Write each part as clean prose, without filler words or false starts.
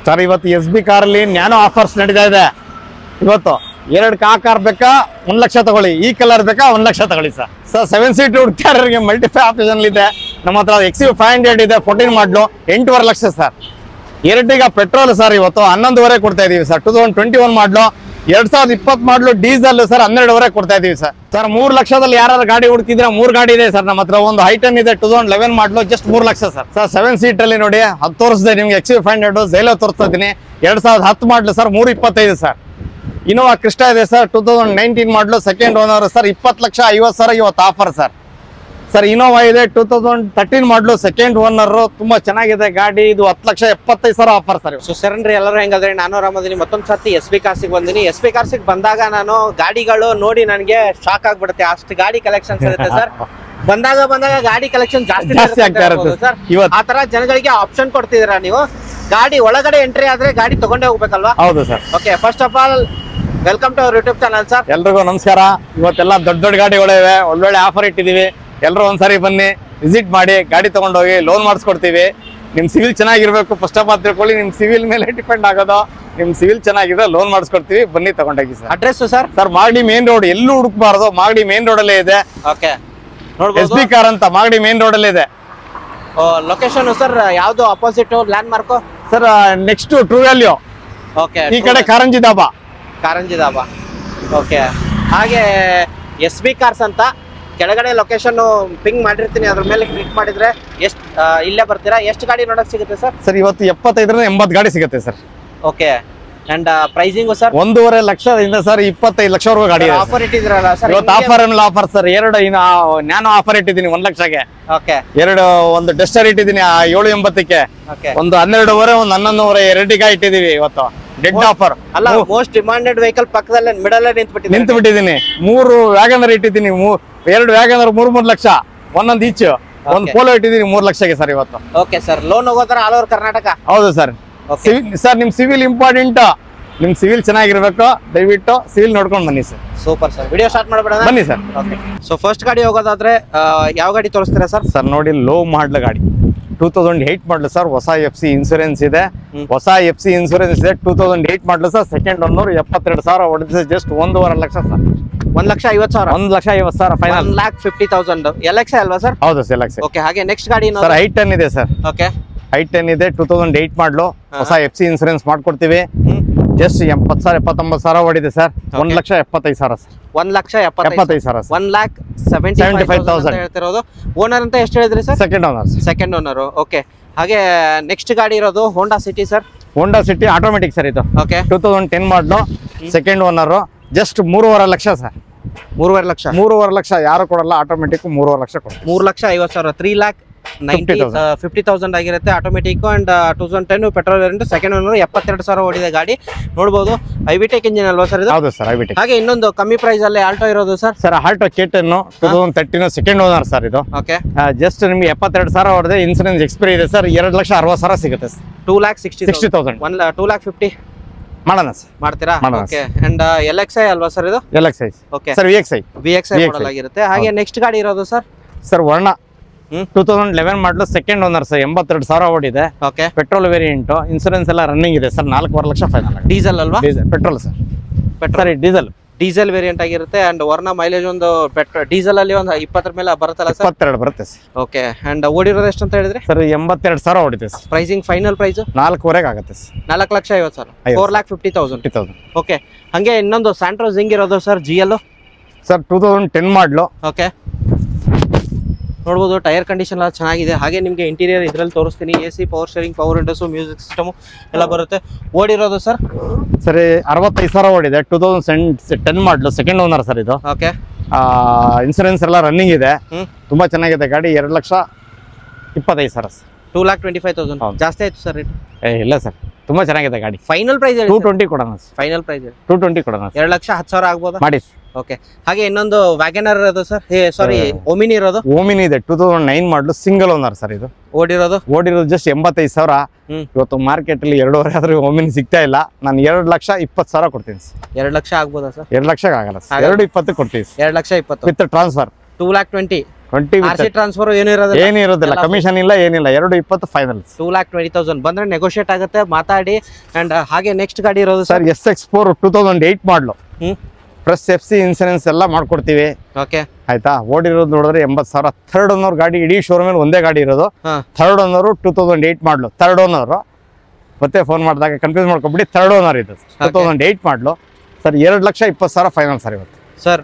Sir ಇವತ್ತು SB ಕಾರಲ್ಲಿ nano offers ನಡೀತಾ ಇದೆ. ಇವತ್ತು 2 ಕಾರ್ ಬೇಕಾ 1 ಲಕ್ಷ ತಗೊಳ್ಳಿ, ಈ ಕಲರ್ ಬೇಕಾ 1 ಲಕ್ಷ ತಗೊಳ್ಳಿ ಸರ್. 7 ಸೀಟ್ ಹುಡುಕ್ತಾರರಿಗೆ ಮಲ್ಟಿಫೈ ಆಪ್ಷನ್ ಇದೆ. ನಮ್ಮ ಹತ್ರ XUV500 ಇದೆ, 14 ಮಾಡಲು 8.5 lakh sir. Ertiga petrol sir ಇವತ್ತು 11.5 ಕೊಡ್ತಾ ಇದೀವಿ ಸರ್. 2021 ಮಾಡಲು 2020 ಮಾಡಲು ಡೀಸೆಲ್ ಸರ್ 12.5 ಕೊಡ್ತಾ ಇದೀವಿ ಸರ್. 3 ಲಕ್ಷದಲ್ಲಿ ಯಾರು ಗಾಡಿ ಹುಡುಕಿದ್ರೆ 3 ಗಾಡಿ ಇದೆ ಸರ್ ನಮ್ಮ ಹತ್ರ. ಒಂದು I10 ಇದೆ 2011 ಮಾಡಲು ಜಸ್ಟ್ 3 ಲಕ್ಷ ಸರ್. 7 ಸೀಟ್ ಅಲ್ಲಿ ನೋಡಿ ಅದು ತೋರಿಸಿದೆ ನಿಮ್ಗೆ. XUV500 ಜೈಲೋ ತೋರಿಸ್ತಾ ಇದೀನಿ 2010 ಮಾಡಲು ಸರ್ 325 ಸರ್. ಇನೋವಾ ಕ್ರಿಸ್ಟಾ ಇದೆ ಸರ್ 2019 ಮಾಡಲು ಸೆಕೆಂಡ್ ಓನರ್ ಸರ್ 20,50,000 ಇವತ್ತು ಆಫರ್ ಸರ್. ಇನೋವಾ ಇದೆ 2013 ಮಾಡಲು ಸೆಕೆಂಡ್ ಓನರ್, ತುಂಬಾ ಚೆನ್ನಾಗಿದೆ ಗಾಡಿ. ಇದು 10,75,000 ಆಫರ್ ಸರ್. ಸೊ ಸರನ್ರಿ ಎಲ್ಲರೂ ಹೆಂಗಾದ್ರೆ ನಾನು ರಾಮದಿನಿ ಮತ್ತೊಂದು ಸರ್ತಿ SB ಕಾರ್ಸಿಗೆ ಬಂದಿನಿ. SB ಕಾರ್ಸಿಗೆ ಬಂದಾಗ ನಾನು ಗಾಡಿಗಳು ನೋಡಿ ನನಗೆ ಶಾಕ್ ಆಗ್ಬಿಡುತ್ತೆ, ಅಷ್ಟು ಗಾಡಿ ಕಲೆಕ್ಷನ್ಸ್ ಇರುತ್ತೆ ಸರ್. ಬಂದಾಗ ಗಾಡಿ ಕಲೆಕ್ಷನ್ ಜಾಸ್ತಿ ಆಗ್ತಾ ಇರುತ್ತೆ ಸರ್. ಆ ತರ ಜನಗಳಿಗೆ ಆಪ್ಷನ್ ಕೊಡ್ತಿದ್ದೀರಾ ನೀವು. ಗಾಡಿ ಒಳಗಡೆ ಎಂಟ್ರಿ ಆದ್ರೆ ಗಾಡಿ ತಗೊಂಡೇ ಹೋಗ್ಬೇಕಲ್ವಾ? ಹೌದು sir. Okay, first of all welcome to our YouTube channel sir. ಎಲ್ರಿಗೂ ನಮಸ್ಕಾರ. ಇವತ್ತೆಲ್ಲ ದೊಡ್ಡ ಗಾಡಿಗಳಿವೆ, ಒಳ್ಳೊಳ್ಳೆ ಆಫರ್ ಇಟ್ಟಿದೀವಿ. ಎಲ್ಲರೂ ಒಂದ್ಸರಿ ಬನ್ನಿ, ವಿಸಿಟ್ ಮಾಡಿ, ಗಾಡಿ ತಗೊಂಡೋಗಿ ಲೋನ್ ಮಾಡಿಸ್ಕೊಡ್ತೀವಿ. ನಿಮ್ ಸಿವಿಲ್ ಚೆನ್ನಾಗಿರ್ಬೇಕು ಫಸ್ಟ್ ಆಫ್ ಆಲ್ ತಿಳ್ಕೊಳ್ಳಿ. ನಿಮ್ ಸಿವಿಲ್ ಮೇಲೆ ಡಿಪೆಂಡ್ ಆಗೋದು. ನಿಮ್ ಸಿವಿಲ್ ಚೆನ್ನಾಗಿದ್ರೆ ಲೋನ್ ಮಾಡಿಸ್ಕೊಡ್ತೀವಿ, ಬನ್ನಿ ತಗೊಂಡೋಗಿ sir. Address sir? Magadi main road, ಎಲ್ಲೂ ಹುಡುಕ್ಬಾರ್ದು, ಮಾಗಡಿ ಮೇನ್ ರೋಡ್ ಅಲ್ಲೇ ಇದೆ. ಓಕೆ, SB ಕಾರ್ ಅಂತ ಮಾಗಡಿ ಮೇನ್ ರೋಡ್ ಅಲ್ಲೇ ಇದೆ. ಲೊಕೇಶನ್ ಸರ್ ಯಾವ್ದು? Opposite land mark sir next true value. Okay, ಈ ಕಡೆ ಕಾರಂಜಿ ದಾಬಾ. ಓಕೆ, ಹಾಗೆ SB ಕಾರ್ಸ್ ಅಂತ ಕೆಳಗಡೆ ಲೊಕೇಶನ್ ಪಿಂಗ್ ಮಾಡಿರ್ತೀನಿ, ಅದ್ರ ಮೇಲೆ ಕ್ಲಿಕ್ ಮಾಡಿದ್ರೆ ಇಲ್ಲೇ ಬರ್ತೀರಾ. ಎಷ್ಟು ಗಾಡಿ ನೋಡಕ್ ಸಿಗುತ್ತೆ ಸರ್? ಇವತ್ತು 75 80 ಗಾಡಿ ಸಿಗುತ್ತೆ sir. Okay, and pricing sir? 1.5 ಲಕ್ಷದಿಂದ ಸರ್ 25 ಲಕ್ಷವರೆಗೂ ಗಾಡಿ ಇದೆ. ಆಫರ್ ಇಟ್ಟಿದ್ರಲ್ಲ ಸರ್? ಇವತ್ತು ಆಫರ್ ಏನಿಲ್ಲ, ಆಫರ್ ಸರ್ 2 ನ್ಯಾನೋ ಆಫರ್ ಇಟ್ಟಿದ್ದೀನಿ 1 ಲಕ್ಷಕ್ಕೆ. ಓಕೆ, ಒಂದು ಡಸ್ಟರ್ ಇಟ್ಟಿದ್ದೀನಿ 780ಕ್ಕೆ, ಒಂದು 12.5 ಒಂದು 11.5 ಎರಟಿಗ ಇಟ್ಟಿದೀವಿ. ಇವತ್ತು ಡೆಡ್ ಆಫರ್ ಅಲ್ಲ, ಮೋಸ್ಟ್ ಡಿಮಾಂಡೆಡ್ ವೆಹಿಕಲ್ ಪಕ್ಕದಲ್ಲೇ ಮಿಡಲ್ ನಿಂತು ಬಿಟ್ಟಿದ್ದೀನಿ. 3 ವ್ಯಾಗನರ್ ಇಟ್ಟಿದ್ದೀನಿ, 2 ವ್ಯಾಗನರ್ 3 ಲಕ್ಷ, ಒಂದೊಂದು ಈಚ್. ಒಂದು ಪೋಲೋ ಇಟ್ಟಿದ್ದೀನಿ 3 ಲಕ್ಷಕ್ಕೆ ಸರ್ ಇವತ್ತು. ಓಕೆ ಸರ್, ಲೋನ್ ಹೋಗೋತರ ಆಲ್ ಓವರ್ ಕರ್ನಾಟಕ? ಹೌದು ಸರ್. ಸರ್ ನಿಮ್ ಸಿವಿಲ್ ಇಂಪಾರ್ಟೆಂಟ್, ನಿಮ್ ಸಿವಿಲ್ ಚೆನ್ನಾಗಿರ್ಬೇಕು. ದಯವಿಟ್ಟು ಸಿವಿಲ್ ನೋಡ್ಕೊಂಡು ಬನ್ನಿ sir. Super sir, video start ಮಾಡಬೇಡ, ಬನ್ನಿ ಸರ್. ಸೊ ಫಸ್ಟ್ ಗಾಡಿ ಹೋಗೋದಾದ್ರೆ ಯಾವ ಗಾಡಿ ತೋರಿಸ್ತೀರಾ ಸರ್? ಸರ್ ನೋಡಿ, ಲೋ ಮಾಡಲ್ ಗಾಡಿ 2008 ಮಾಡಲು ಸರ್. ಹೊಸ FC ಇನ್ಸೂರೆನ್ಸ್ ಇದೆ. 2008 ಮಾಡಲು ಸರ್. ಸೆಕೆಂಡ್ ಓನರ್ 72,000 ಹೊಡೆದಿದೆ. Just 1.5 lakh sir. 1,50,000? 1,50,000 final. 1,50,000 LX ಅಲ್ವಾ ಸರ್? ಹೌದು ಸರ್, LX. ಓಕೆ, ಹಾಗೆ ನೆಕ್ಸ್ಟ್ ಗಾಡಿ ಸರ್ I10 ಇದೆ ಸರ್. ಓಕೆ, I10 ಇದೆ 2008 ಮಾಡಲು. ಹೊಸ FC ಇನ್ಸೂರೆನ್ಸ್ ಮಾಡ್ಕೊಡ್ತೀವಿ. ಜಸ್ಟ್ 70,000 79,000 ಹೊಡಿದೆ ಸರ್. 1,75,000 ಸರ್. 1,75,000 ಸರ್. 1,75,000 ಹೇಳ್ತಿರೋದು. ಓನರ್ ಅಂತ ಎಷ್ಟು ಹೇಳಿದ್ರಿ sir? Second owner. Second owner. Okay, ಹಾಗೆ ನೆಕ್ಸ್ಟ್ ಗಾಡಿ ಇರೋದು Honda City sir. Honda City automatic sir ಇದು. Okay, 2010 model, second owner. Just 3.5 lakh sir. 3.5 lakh? 3.5 lakh ಯಾರು ಕೊಡಲ್ಲ, ಆಟೋಮೆಟಿಕ್ 3.5 ಲಕ್ಷ ಕೊಡ್ತೀವಿ. 3,50,000, 3,50,000 ಆಗಿರುತ್ತೆ automatic. And 2010 petrol variant, second owner, 72,000 ಓಡಿದೆ ಗಾಡಿ. ನೋಡಬಹುದು ಐವಿಟೆಕ್ ಇಂಜಿನ್ ಅಲ್ವಾ ಸರ್ ಇದು? ಹೌದು ಸರ್, ಐವಿಟೆಕ್. ಹಾಗೆ ಇನ್ನೊಂದು ಕಮ್ಮಿ ಪ್ರೈಸ್ ಅಲ್ಲಿ ಆಲ್ಟೋ ಇರೋದು sir? Sir Alto K10 2013 second owner sir ಇದು. ಓಕೆ, ಜಸ್ಟ್ ನಿಮ್ಗೆ 72,000 ಹೊಡೆದೆ. ಇನ್ಸೂರೆನ್ಸ್ ಎಕ್ಸ್ಪೈರಿ ಇದೆ ಸರ್. 2,60,000 ಸಿಗುತ್ತೆ ಸರ್. 2,60,000. 2,50,000 ಮಾಡೋಣ ಸರ್. ಮಾಡ್ತೀರಾ? ಓಕೆ, ಅಂಡ್ LXI ಅಲ್ವಾ ಸರ್ ಇದು? LXI. ಓಕೆ ಸರ್, VXI ಮಾಡಲ್ ಆಗಿರುತ್ತೆ. ಹಾಗೆ ನೆಕ್ಸ್ಟ್ ಗಾಡಿ ಇರೋದು ಸರ್? ಸರ್ ವರ್ಣ 2011 ಮಾಡಲು, ಸೆಕೆಂಡ್ ಓನರ್ ಸರ್. 82,000 ಓಡಿದೆ. ಓಕೆ, ಪೆಟ್ರೋಲ್ ವೇರಿಯಂಟ್, ಇನ್ಸೂರೆನ್ಸ್ ಎಲ್ಲ ರನ್ನಿಂಗ್ ಇದೆ ಸರ್. 4.5 ಲಕ್ಷ ಫೈನಲ್. ಡೀಸೆಲ್ ಅಲ್ವಾ? Petrol sir. ಡೀಸೆಲ್ ವೇರಿಯಂಟ್ ಆಗಿರುತ್ತೆ. ಅಂಡ್ ವರ್ಣ ಮೈಲೇಜ್ ಒಂದು ಡೀಸೆಲ್ ಅಲ್ಲಿ ಒಂದು 20 ಮೇಲೆ ಬರುತ್ತಲ್ಲ ಸರ್? 22 ಬರುತ್ತೆ ಸರ್. ಓಕೆ, ಅಂಡ್ ಓಡಿರೋದು ಎಷ್ಟು ಅಂತ ಹೇಳಿದ್ರೆ ಸರ್? 82,000 ಓಡಿದೆ ಸರ್. ಪ್ರೈಸಿಂಗ್ ಫೈನಲ್ ಪ್ರೈಸ್ 4.5 ಆಗುತ್ತೆ ಸರ್. 4,50,000, 4,50,000. ಓಕೆ, ಹಂಗೆ ಇನ್ನೊಂದು ಸ್ಯಾಂಟ್ರೋ ಜಿಂಗ್ ಇರೋದು ಸರ್, GL ಸರ್ 2010 ಮಾಡಲು. ಓಕೆ, ನೋಡ್ಬೋದು ಟೈರ್ ಕಂಡೀಷನ್ ಎಲ್ಲ ಚೆನ್ನಾಗಿದೆ. ಹಾಗೆ ನಿಮಗೆ ಇಂಟೀರಿಯರ್ ಇದ್ರಲ್ಲಿ ತೋರಿಸ್ತೀನಿ. AC, power steering, power windows, music system ಎಲ್ಲ ಬರುತ್ತೆ. ಓಡಿರೋದು ಸರ್? ಸರಿ 65,000 ಓಡಿದೆ. 2010 ಮಾಡಲು, ಸೆಕೆಂಡ್ ಓನರ್ ಸರ್ ಇದು. ಓಕೆ, ಇನ್ಸೂರೆನ್ಸ್ ಎಲ್ಲ ರನ್ನಿಂಗ್ ಇದೆ. ತುಂಬಾ ಚೆನ್ನಾಗಿದೆ ಗಾಡಿ. 2,25,000 ಸರ್. 2,25,000 ಜಾಸ್ತಿ ಆಯ್ತು ಸರ್ ರೇಟ್? ಇಲ್ಲ ಸರ್, ತುಂಬಾ ಚೆನ್ನಾಗಿದೆ ಗಾಡಿ. ಫೈನಲ್ ಪ್ರೈಸ್ 220 ಕೊಡೋಣ. ಫೈನಲ್ ಪ್ರೈಸ್ 220 ಕೊಡೋಣ. 2,10,000 ಆಗ್ಬೋದಾ? ಮಾಡಿ. ಓಕೆ, ಹಾಗೆ ಇನ್ನೊಂದು ವ್ಯಾಗನರ್ ಇರೋದು ಸರ್? ಸಾರಿ, ಓಮಿನಿ ಇರೋದು. ಓಮಿನಿ ಇದೆ 2009 ಮಾಡಲು, ಸಿಂಗಲ್ ಓನರ್ ಸರ್ ಇದು. ಓಡಿರೋದು ಜಸ್ಟ್ 85,000. ಇವತ್ತು ಮಾರ್ಕೆಟ್ ಅಲ್ಲಿ 2.5 ಆದ್ರೆ ಓಮಿನಿ ಸಿಗ್ತಾ ಇಲ್ಲ. ನಾನು 2,20,000 ಕೊಡ್ತೀನಿ ಸರ್. 2 ಲಕ್ಷ ಆಗ್ಬೋದಾ ಸರ್? 2 ಲಕ್ಷ ಆಗಲ್ಲ ಸರ್. 2,20 ಕೊಡ್ತೀವಿ. 2,20,000 ವಿತ್ ಟ್ರಾನ್ಸ್ಫರ್. 2,20,000 20 RC ಟ್ರಾನ್ಸ್ಫರ್ ಏನು ಇರೋದಿಲ್ಲ, ಏನಿರೋದಿಲ್ಲ, ಕಮಿಷನ್ ಇಲ್ಲ, ಏನಿಲ್ಲ. 220 ಫೈನಲ್. 2,20,000 ಬಂದ್ರೆ ನೆಗೋಷಿಯೇಟ್ ಆಗುತ್ತೆ, ಮಾತಾಡಿ. ಅಂಡ್ ಹಾಗೆ ನೆಕ್ಸ್ಟ್ ಗಾಡಿ ಇರೋದು ಸರ್ SX4 2008 ಮಾಡಲು, ಪ್ಲಸ್ FC ಇನ್ಸೂರೆನ್ಸ್ ಎಲ್ಲ ಮಾಡ್ಕೊಡ್ತೀವಿ. ಓಕೆ ಆಯ್ತಾ. ಓಡಿರೋದು ನೋಡಿದ್ರೆ 80,000. ಥರ್ಡ್ ಓನರ್ ಗಾಡಿ, ಇಡೀ ಶೋರೂಮ್ ಅಲ್ಲಿ ಒಂದೇ ಗಾಡಿ ಇರೋದು. ಥರ್ಡ್ ಓನರ್ 2008 ಮಾಡಲು, ಥರ್ಡ್ ಓನರ್. ಮತ್ತೆ ಫೋನ್ ಮಾಡಿದಾಗ ಕನ್ಫ್ಯೂಸ್ ಮಾಡ್ಕೊಬಿಡಿ, ಥರ್ಡ್ ಓನರ್ ಇದು 2008 ಮಾಡಲು ಸರ್. 2,20,000 ಫೈನಲ್ ಸರ್ ಇವತ್ತು ಸರ್.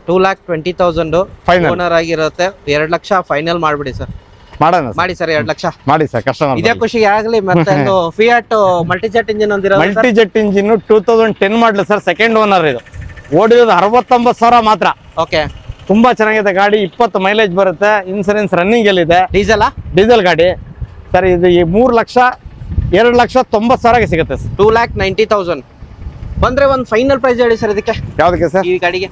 2,20,000 ಫೈನಲ್ ಓನರ್ ಆಗಿರುತ್ತೆ. 2 ಲಕ್ಷ ಫೈನಲ್ ಮಾಡ್ಬಿಡಿ ಸರ್. ಮಾಡೋಣ ಮಾಡಿ ಸರ್, 2 ಲಕ್ಷ ಮಾಡಿ ಸರ್. ಕಸ್ಟಮರ್ ಇದೇ ಖುಷಿ ಆಗಲಿ. ಮತ್ತೆ ಫಿಯಾಟ್ ಮಲ್ಟಿಜೆಟ್ ಇಂಜಿನ್ ಒಂದಿರೋ, ಮಲ್ಟಿಜೆಟ್ ಇಂಜಿನ್ 2010 ಮಾಡಲು ಸರ್. ಸೆಕೆಂಡ್ ಓನರ್ ಇದು. ಓಡಿರೋದು 69,000 ಮಾತ್ರ. ಓಕೆ ತುಂಬಾ ಚೆನ್ನಾಗಿದೆ ಗಾಡಿ. 20 ಮೈಲೇಜ್ ಬರುತ್ತೆ. ಇನ್ಸೂರೆನ್ಸ್ ರನ್ನಿಂಗ್ ಎಲ್ಲಿದೆ. ಡೀಸೆಲ್ ಗಾಡಿ ಸರ್. ಇದು 2,90,000 ಸಿಗುತ್ತೆ ಸರ್. 2,90,000 ಬಂದ್ರೆ ಒಂದು ಫೈನಲ್ ಪ್ರೈಸ್ ಹೇಳಿ ಸರ್ ಇದಕ್ಕೆ. ಯಾವ್ದಕ್ಕೆ ಸರ್? ಈ ಗಾಡಿಗೆ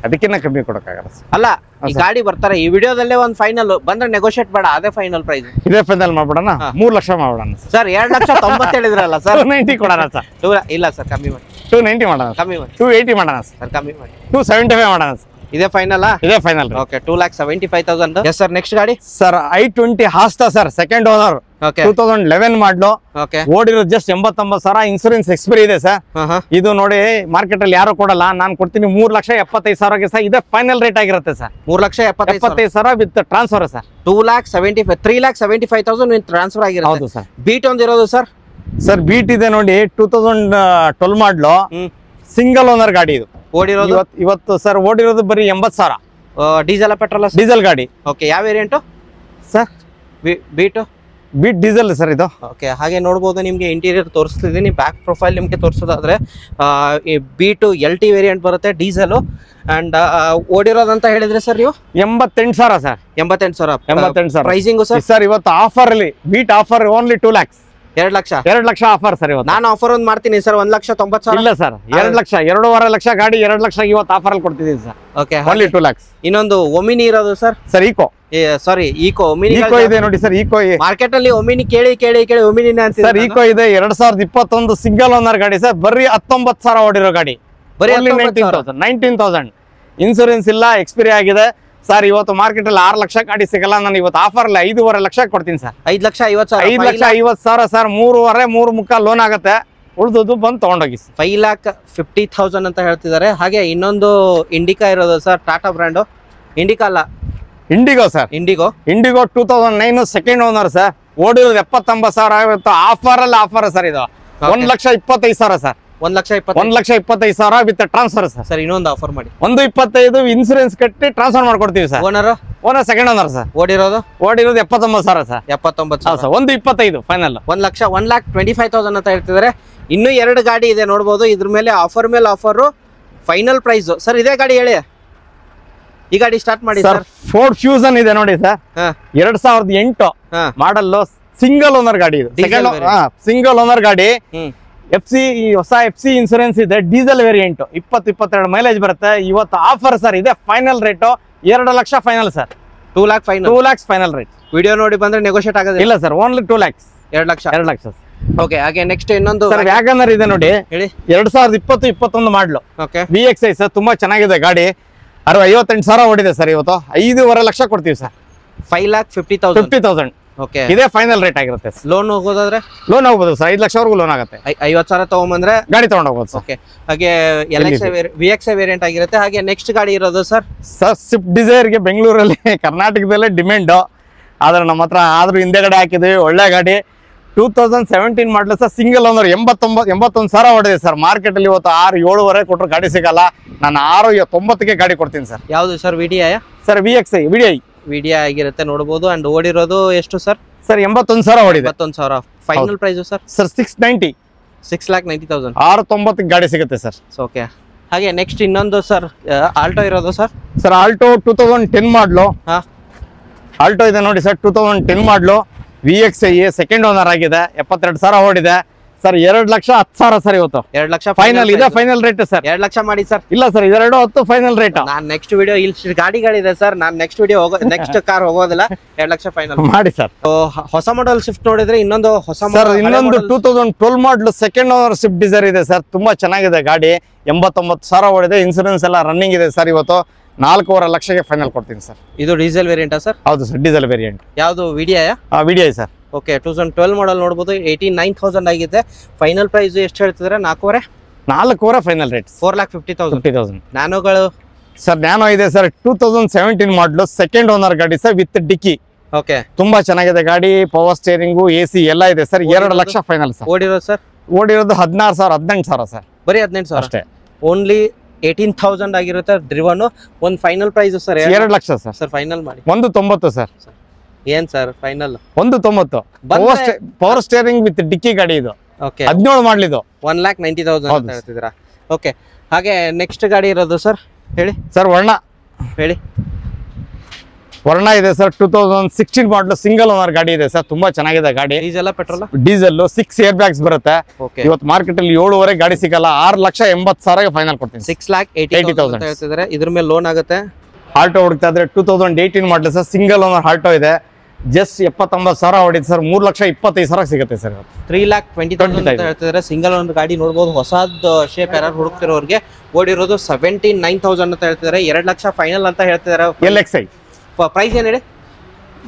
ಅದಕ್ಕಿಂತ ಕಮ್ಮಿ ಕೊಡಕ್ಕಾಗಲ್ಲ ಸರ್. ಅಲ್ಲ, ಈ ಗಾಡಿ ಬರ್ತಾರೆ ಈ ವಿಡಿಯೋದಲ್ಲೇ ಒಂದು ಫೈನಲ್ ಬಂದ್ರೆ ನೆಗೋಷಿಯೇಟ್ ಬೇಡ, ಅದೇ ಫೈನಲ್ ಪ್ರೈಸ್. ಇದೇ ಫೈನಲ್ ಮಾಡ್ಬಿಡೋಣ. 3 ಲಕ್ಷ ಮಾಡ್ಬಿಡೋಣ ಸರ್. 2,90,000 ಹೇಳಿದ್ರಲ್ಲ ಸರ್. 290 ಕೊಡೋಣ ಸರ್. ಇಲ್ಲ ಸರ್, ಕಮ್ಮಿ ಮಾಡಿ. 290 ಮಾಡೋಣ. ಕಮ್ಮಿ ಮಾಡಿ. 280 ಮಾಡೋಣ ಸರ್. ಕಮ್ಮಿ ಮಾಡಿ. 275 ಮಾಡೋಣ ಸರ್. ಇದೇ ಫೈನಲ್. ಇದೇ final. Okay 2,75,000. Yes sir. Next ಗಾಡಿ ಸರ್ i20 ಹಾಸ್ಟಾ sir. Second owner. Okay 2011 model. Okay ಓಡಿರೋ ಜಸ್ಟ್ 89,000. ಇನ್ಸೂರೆನ್ಸ್ ಎಕ್ಸ್ಪೈರಿ ಇದೆ ಸರ್. ಇದು ನೋಡಿ ಮಾರ್ಕೆಟ್ ಅಲ್ಲಿ ಯಾರು ಕೊಡಲ್ಲ, ನಾನು ಕೊಡ್ತೀನಿ 3,75,000 ಸರ್. ಇದೇ ಫೈನಲ್ ರೇಟ್ ಆಗಿರುತ್ತೆ sir. 3,75,000 with transfer sir. 3,75,000 with transfer ಆಗಿರುತ್ತೆ. ಹೌದು ಸರ್. ಬೀಟ್ ಒಂದಿರೋದು ಸರ್. ಸರ್ ಬೀಟ್ ಇದೆ ನೋಡಿ 2012 ಮಾಡಲು. ಸಿಂಗಲ್ ಓನರ್ ಗಾಡಿ ಇದು. ಓಡಿರೋದು ಇವತ್ತು ಸರ್ ಓಡಿರೋದು ಬರೀ 80,000. Diesel petrol? ಡೀಸೆಲ್ ಗಾಡಿ. ಓಕೆ ಯಾವ variant sir? Beat diesel sir ಇದು. ಓಕೆ ಹಾಗೆ ನೋಡ್ಬೋದು. ನಿಮಗೆ ಇಂಟೀರಿಯರ್ ತೋರಿಸ್ತಿದ್ದೀನಿ. ಬ್ಯಾಕ್ ಪ್ರೊಫೈಲ್ ನಿಮಗೆ ತೋರಿಸೋದಾದ್ರೆ ಬೀಟು LT ವೇರಿಯಂಟ್ ಬರುತ್ತೆ, ಡೀಸೆಲ್. ಅಂಡ್ ಓಡಿರೋದಂತ ಹೇಳಿದ್ರೆ ಸರ್ ನೀವು 88,000 ಸರ್. 88,000 pricing sir. ಸರ್ ಇವತ್ತು ಆಫರ್ ಅಲ್ಲಿ Beat offer only 2 lakhs. 2 lakh. 2 lakh offer sir ಇವತ್ತು. ನಾನು ಆಫರ್ ಒಂದು ಮಾಡ್ತೀನಿ ಸರ್. 1,90,000. ಇಲ್ಲ ಸರ್, 2 ಲಕ್ಷ. 2.5 ಲಕ್ಷ ಗಾಡಿ 2 ಲಕ್ಷ ಇವತ್ತು ಆಫರ್ ಅಲ್ಲಿ ಕೊಡ್ತಿದ್ದೀನಿ ಸರ್. Okay only 2 lakhs. ಇನ್ನೊಂದು ಒಮಿನಿ ಇರೋದು sir. Sir Eeco. Sorry Eeco. Omni ಇದೆ ನೋಡಿ ಸರ್. ಈಕೋ ಮಾರ್ಕೆಟ್ ಅಲ್ಲಿ ಒಮಿನಿ ಕೇಳಿ ಒಮಿನಿನೇ ಅಂತ ಸರ್. ಈಕೋ ಇದೆ 2021 ಸಿಂಗಲ್ ಓನರ್ ಗಾಡಿ ಸರ್. ಬರೀ 19,000 ಓಡಿರೋ ಗಾಡಿ. ಬರೀ 19,000. ಇನ್ಸೂರೆನ್ಸ್ ಇಲ್ಲ, ಎಕ್ಸ್ಪೈರಿ ಆಗಿದೆ ಸರ್. ಇವತ್ತು ಮಾರ್ಕೆಟ್ ಅಲ್ಲಿ 6 ಲಕ್ಷ ಗಾಡಿ ಸಿಗಲ್ಲ. ನಾನು ಇವತ್ತು ಆಫರ್ ಅಲ್ಲಿ 5.5 ಲಕ್ಷ ಕೊಡ್ತೀನಿ ಸರ್. 5,50,000. 5,50,000 ಸರ್. 3.5 3.75 ಲೋನ್ ಆಗುತ್ತೆ. ಉಳಿದು ಬಂದು ತಗೊಂಡೋಗಿ. 5,50,000 ಅಂತ ಹೇಳ್ತಿದ್ದಾರೆ. ಹಾಗೆ ಇನ್ನೊಂದು ಇಂಡಿಕಾ ಇರೋದು ಸರ್. ಟಾಟಾ ಬ್ರ್ಯಾಂಡು. ಇಂಡಿಕಾ ಅಲ್ಲ, Indigo sir. Indigo 2009 second owner sir. ಓಡಿರೋದು 79,000 ಇವತ್ತು ಆಫರ್ ಅಲ್ಲಿ ಆಫರ್ ಸರ್. ಇದು 1,25,000 sir. 1,25,000 with transfer sir. Sir ಇನ್ನೊಂದು ಆಫರ್ ಮಾಡಿ. 125 ಇನ್ಸೂರೆನ್ಸ್ ಕಟ್ಟಿ ಟ್ರಾನ್ಸ್ಫರ್ ಮಾಡ್ಕೊಡ್ತೀವಿ ಸರ್. Owner second owner sir. ಓಡಿರೋದು 79,000 ಸರ್. 79,000 ಸರ್. 125 ಫೈನಲ್. 1,25,000 ಅಂತ ಹೇಳ್ತಿದ್ದಾರೆ. ಇನ್ನೂ 2 ಗಾಡಿ ಇದೆ ನೋಡ್ಬೋದು. ಇದ್ರ ಮೇಲೆ ಆಫರ್ ಫೈನಲ್ ಪ್ರೈಸ್ ಸರ್. ಇದೇ ಗಾಡಿ ಹೇಳಿ. ಈ ಗಾಡಿ ಸ್ಟಾರ್ಟ್ ಮಾಡಿ ಸರ್. ಫೋರ್ಡ್ ಫ್ಯೂಸನ್ ಇದೆ ನೋಡಿ ಸರ್. 2008 ಮಾಡಲ್. ಸಿಂಗಲ್ ಓನರ್ ಗಾಡಿ ಇದು. ಸಿಂಗಲ್ ಓನರ್ ಗಾಡಿ. ಹೊಸ FC ಇನ್ಸೂರೆನ್ಸ್ ಇದೆ. Diesel variant. 20-22 ಮೈಲೇಜ್ ಬರುತ್ತೆ. ಇವತ್ತು ಆಫರ್ ಸರ್. ಇದೆ final rate 2 lakh final sir. 2 lakh final. 2 lakhs final rate. Video ನೋಡಿ ಬಂದ್ರೆ ನೆಗೋಷಿಯೇಟ್ ಆಗೋದಿಲ್ಲ. ಇಲ್ಲ sir, only 2 lakhs. 2 lakh. 2 lakh. Okay ಹಾಗೆ ನೆಕ್ಸ್ಟ್ ಇನ್ನೊಂದು ಸರ್ ವ್ಯಾಗನರ್ ಇದೆ ನೋಡಿ. ಹೇಳಿ. 2020-21 ಮಾಡಲು. Okay VXI sir. ತುಂಬಾ ಚೆನ್ನಾಗಿದೆ ಗಾಡಿ. 58,000 ಓಡಿದೆ ಸರ್. ಇವತ್ತು 5.5 ಲಕ್ಷ ಕೊಡ್ತೀವಿ ಸರ್. 5,50,000. ಓಕೆ ಇದೇ ಫೈನಲ್ ರೇಟ್ ಆಗಿರುತ್ತೆ. ಲೋನ್ ಹೋಗೋದಾದ್ರೆ ಲೋನ್ ಹೋಗ್ಬೋದು ಸರ್. 5 ಲಕ್ಷವರೆಗೂ ಲೋನ್ ಆಗುತ್ತೆ. 50,000 ತಗೊಂಬಂದ್ರೆ ಗಾಡಿ ತಗೊಂಡು ಹೋಗ್ಬೋದು ಸರ್. ಓಕೆ ಹಾಗೆ VXI ವೇರಿಯಂಟ್ ಆಗಿರುತ್ತೆ. ಹಾಗೆ ನೆಕ್ಸ್ಟ್ ಗಾಡಿ ಇರೋದು ಸರ್. ಸ್ವಿಫ್ಟ್ ಡಿಸೈರ್ಗೆ ಬೆಂಗಳೂರಲ್ಲಿ ಕರ್ನಾಟಕದಲ್ಲೇ ಡಿಮ್ಯಾಂಡ್. ಆದ್ರೆ ನಮ್ಮ ಹತ್ರ ಆದ್ರೂ ಹಿಂದೆಗಡೆ ಹಾಕಿದ್ವಿ. ಒಳ್ಳೆ ಗಾಡಿ. 2017 ಮಾಡಲು ಸರ್. Single owner. 81,000 ಓಡಿದೆ ಸರ್. ಮಾರ್ಕೆಟ್ ಅಲ್ಲಿ ಇವತ್ತು 6-7.5 ಕೊಟ್ಟರು ಗಾಡಿ ಸಿಗಲ್ಲ. ನಾನು 6.90ಗೆ ಗಾಡಿ ಕೊಡ್ತೀನಿ ಸರ್. ಯಾವುದು ಸರ್? VDI sir. VDI ಆಗಿರುತ್ತೆ ನೋಡಬಹುದು. ಅಂಡ್ ಓಡಿರೋದು ಎಷ್ಟು ಸರ್? ಸರ್ 81,000 ಓಡಿದೆ. 81,000 ಫೈನಲ್ ಪ್ರೈಸ್ ಸರ್. ಸರ್ 690. 6,90,000. 6.90ಗೆ ಗಾಡಿ ಸಿಗುತ್ತೆ ಸರ್. ಓಕೆ ಹಾಗೆ ನೆಕ್ಸ್ಟ್ ಇನ್ನೊಂದು ಸರ್. ಆಲ್ಟೋ ಇರೋದು ಸರ್. ಸರ್ ಆಲ್ಟೋ 2010 ಮಾಡಲು. ಆಲ್ಟೋ ಇದೆ ನೋಡಿ ಸರ್. 2010 ಮಾಡಲು. VXI ಸೆಕೆಂಡ್ ಓನರ್ ಆಗಿದೆ. 72,000 ಓಡಿದೆ ಸರ್. 2,10,000 ಸರ್. ಇವತ್ತು 2 ಲಕ್ಷ ಫೈನಲ್. ಇದೆ ಫೈನಲ್ ರೇಟ್ ಸರ್. 2 ಲಕ್ಷ ಮಾಡಿ ಸರ್. ಇಲ್ಲ ಸರ್, 2.10 ಫೈನಲ್ ರೇಟ್. ನಾನು ನೆಕ್ಸ್ಟ್ ವಿಡಿಯೋ ಇಲ್ಲಿ ಗಾಡಿಗಳಿದೆ ಸರ್. ನಾನು ನೆಕ್ಸ್ಟ್ ಕಾರ್ ಹೋಗೋದಿಲ್ಲ. 2 ಲಕ್ಷ ಫೈನಲ್ ಮಾಡಿ ಸರ್. ಹೊಸ ಮಾಡೆಲ್ ಸ್ವಿಫ್ಟ್ ನೋಡಿದ್ರೆ ಇನ್ನೊಂದು ಹೊಸ ಸರ್. ಇನ್ನೊಂದು 2012 ಮಾಡಲು ಸೆಕೆಂಡ್ ಓನರ್ ಸ್ವಿಫ್ಟ್ ಡಿಸೈರ್ ಇದೆ ಸರ್. ತುಂಬಾ ಚೆನ್ನಾಗಿದೆ ಗಾಡಿ. 89,000 ಓಡಿದೆ. ಇನ್ಸೂರೆನ್ಸ್ ಎಲ್ಲ ರನ್ನಿಂಗ್ ಇದೆ ಸರ್. ಇವತ್ತು 4.5 ಲಕ್ಷಕ್ಕೆ ಫೈನಲ್ ಕೊಡ್ತೀನಿ ಸರ್. ಇದು ಡೀಸೆಲ್ ವೇರಿಯಂಟಾ ಸರ್? ಹೌದು ಸರ್, ಡೀಸೆಲ್ ವೇರಿಯಂಟ್. ಯಾವುದು ವಿಡಿಯಾ? VDI sir. ಓಕೆ, 2012 ಮಾಡಲ್ ನೋಡ್ಬೋದು. 89,000 ಆಗಿದೆ. ಫೈನಲ್ ಪ್ರೈಸ್ ಎಷ್ಟು ಹೇಳ್ತಿದ್ರೆ? 4.5 ಫೈನಲ್ ರೇಟ್ 4,50,000. ನ್ಯಾನೋಗಳು ಸರ್? ನ್ಯಾನೋ ಇದೆ ಸರ್, 2017 ಮಾಡಲು, ಸೆಕೆಂಡ್ ಓನರ್ ಗಾಡಿ ಸರ್, ವಿತ್ ಡಿಕ್ಕಿ. ಓಕೆ, ತುಂಬಾ ಚೆನ್ನಾಗಿದೆ ಗಾಡಿ. ಪವರ್ ಸ್ಟೇರಿಂಗು, AC ಎಲ್ಲ ಇದೆ ಸರ್. 2 lakh final sir. ಓಡಿರೋದು ಸರ್? ಓಡಿರೋದು 16,000 18,000 ಸರ್. ಬರೀ 18,000 ಅಷ್ಟೇ. ಓನ್ಲಿ 18,000 ಆಗಿರುತ್ತೆ ಡ್ರಿವನ್. ಒಂದು ಫೈನಲ್ ಪ್ರೈಸ್ ಸರ್ 2 ಲಕ್ಷ ಸರ್. ಸರ್ ಫೈನಲ್ ಮಾಡಿ 1.90 ಸರ್. ಏನ್ sir final? 1.90. Power steering with dickey ಗಾಡಿ ಇದು. ಓಕೆ, 17 ಮಾಡಲಿದ್ದು. 1,90,000 ಅಂತ ಹೇಳ್ತಿದ್ದೀರಾ? ಓಕೆ, ಹಾಗೆ ನೆಕ್ಸ್ಟ್ ಗಾಡಿ ಇರೋದು ಸರ್ ಹೇಳಿ ಸರ್. ಹೇಳಿ. ವರ್ಣ ಇದೆ ಸರ್, 2016 ಮಾಡಲು, ಸಿಂಗಲ್ ಓನರ್ ಗಾಡಿ ಇದೆ ಸರ್. ತುಂಬಾ ಚೆನ್ನಾಗಿದೆ ಗಾಡಿ. Diesel petrol? Diesel, 6 air bags ಬರುತ್ತೆ. ಇವತ್ತು ಮಾರ್ಕೆಟ್ ಅಲ್ಲಿ 7.5 ಗಾಡಿ ಸಿಗಲ್ಲ. 6,80,000 ಫೈನಲ್ ಕೊಡ್ತೀನಿ. 6,80,000 ಹೇಳ್ತಿದ್ದಾರೆ. ಇದ್ರ ಮೇಲೆ ಲೋನ್ ಆಗುತ್ತೆ. ಆಲ್ಟೋ ಹುಡುಕ್ತಾ ಇದ್ರೆ 2018 model sir, single owner Alto ಇದೆ. ಜಸ್ಟ್ 79,000 ಹೊಡಿದೆ ಸರ್. 3,25,000 ಸಿಗುತ್ತೆ ಸರ್. 3,20,000 ಅಂತ ಹೇಳ್ತಿದ್ದಾರೆ. ಸಿಂಗಲ್ ಓನರ್ ಗಾಡಿ ನೋಡ್ಬೋದು. ಹೊಸದ್ ಶೇಪ್ ಯಾರು ಹುಡುಕ್ತಿರೋರಿಗೆ. ಓಡಿರೋದು 79,000 ಅಂತ ಹೇಳ್ತಿದ್ದಾರೆ. 2 ಲಕ್ಷ ಫೈನಲ್ ಅಂತ ಹೇಳ್ತಿದ್ದಾರೆ. LXi ಪ್ರೈಸ್ ಏನ್ ಹೇಳಿ?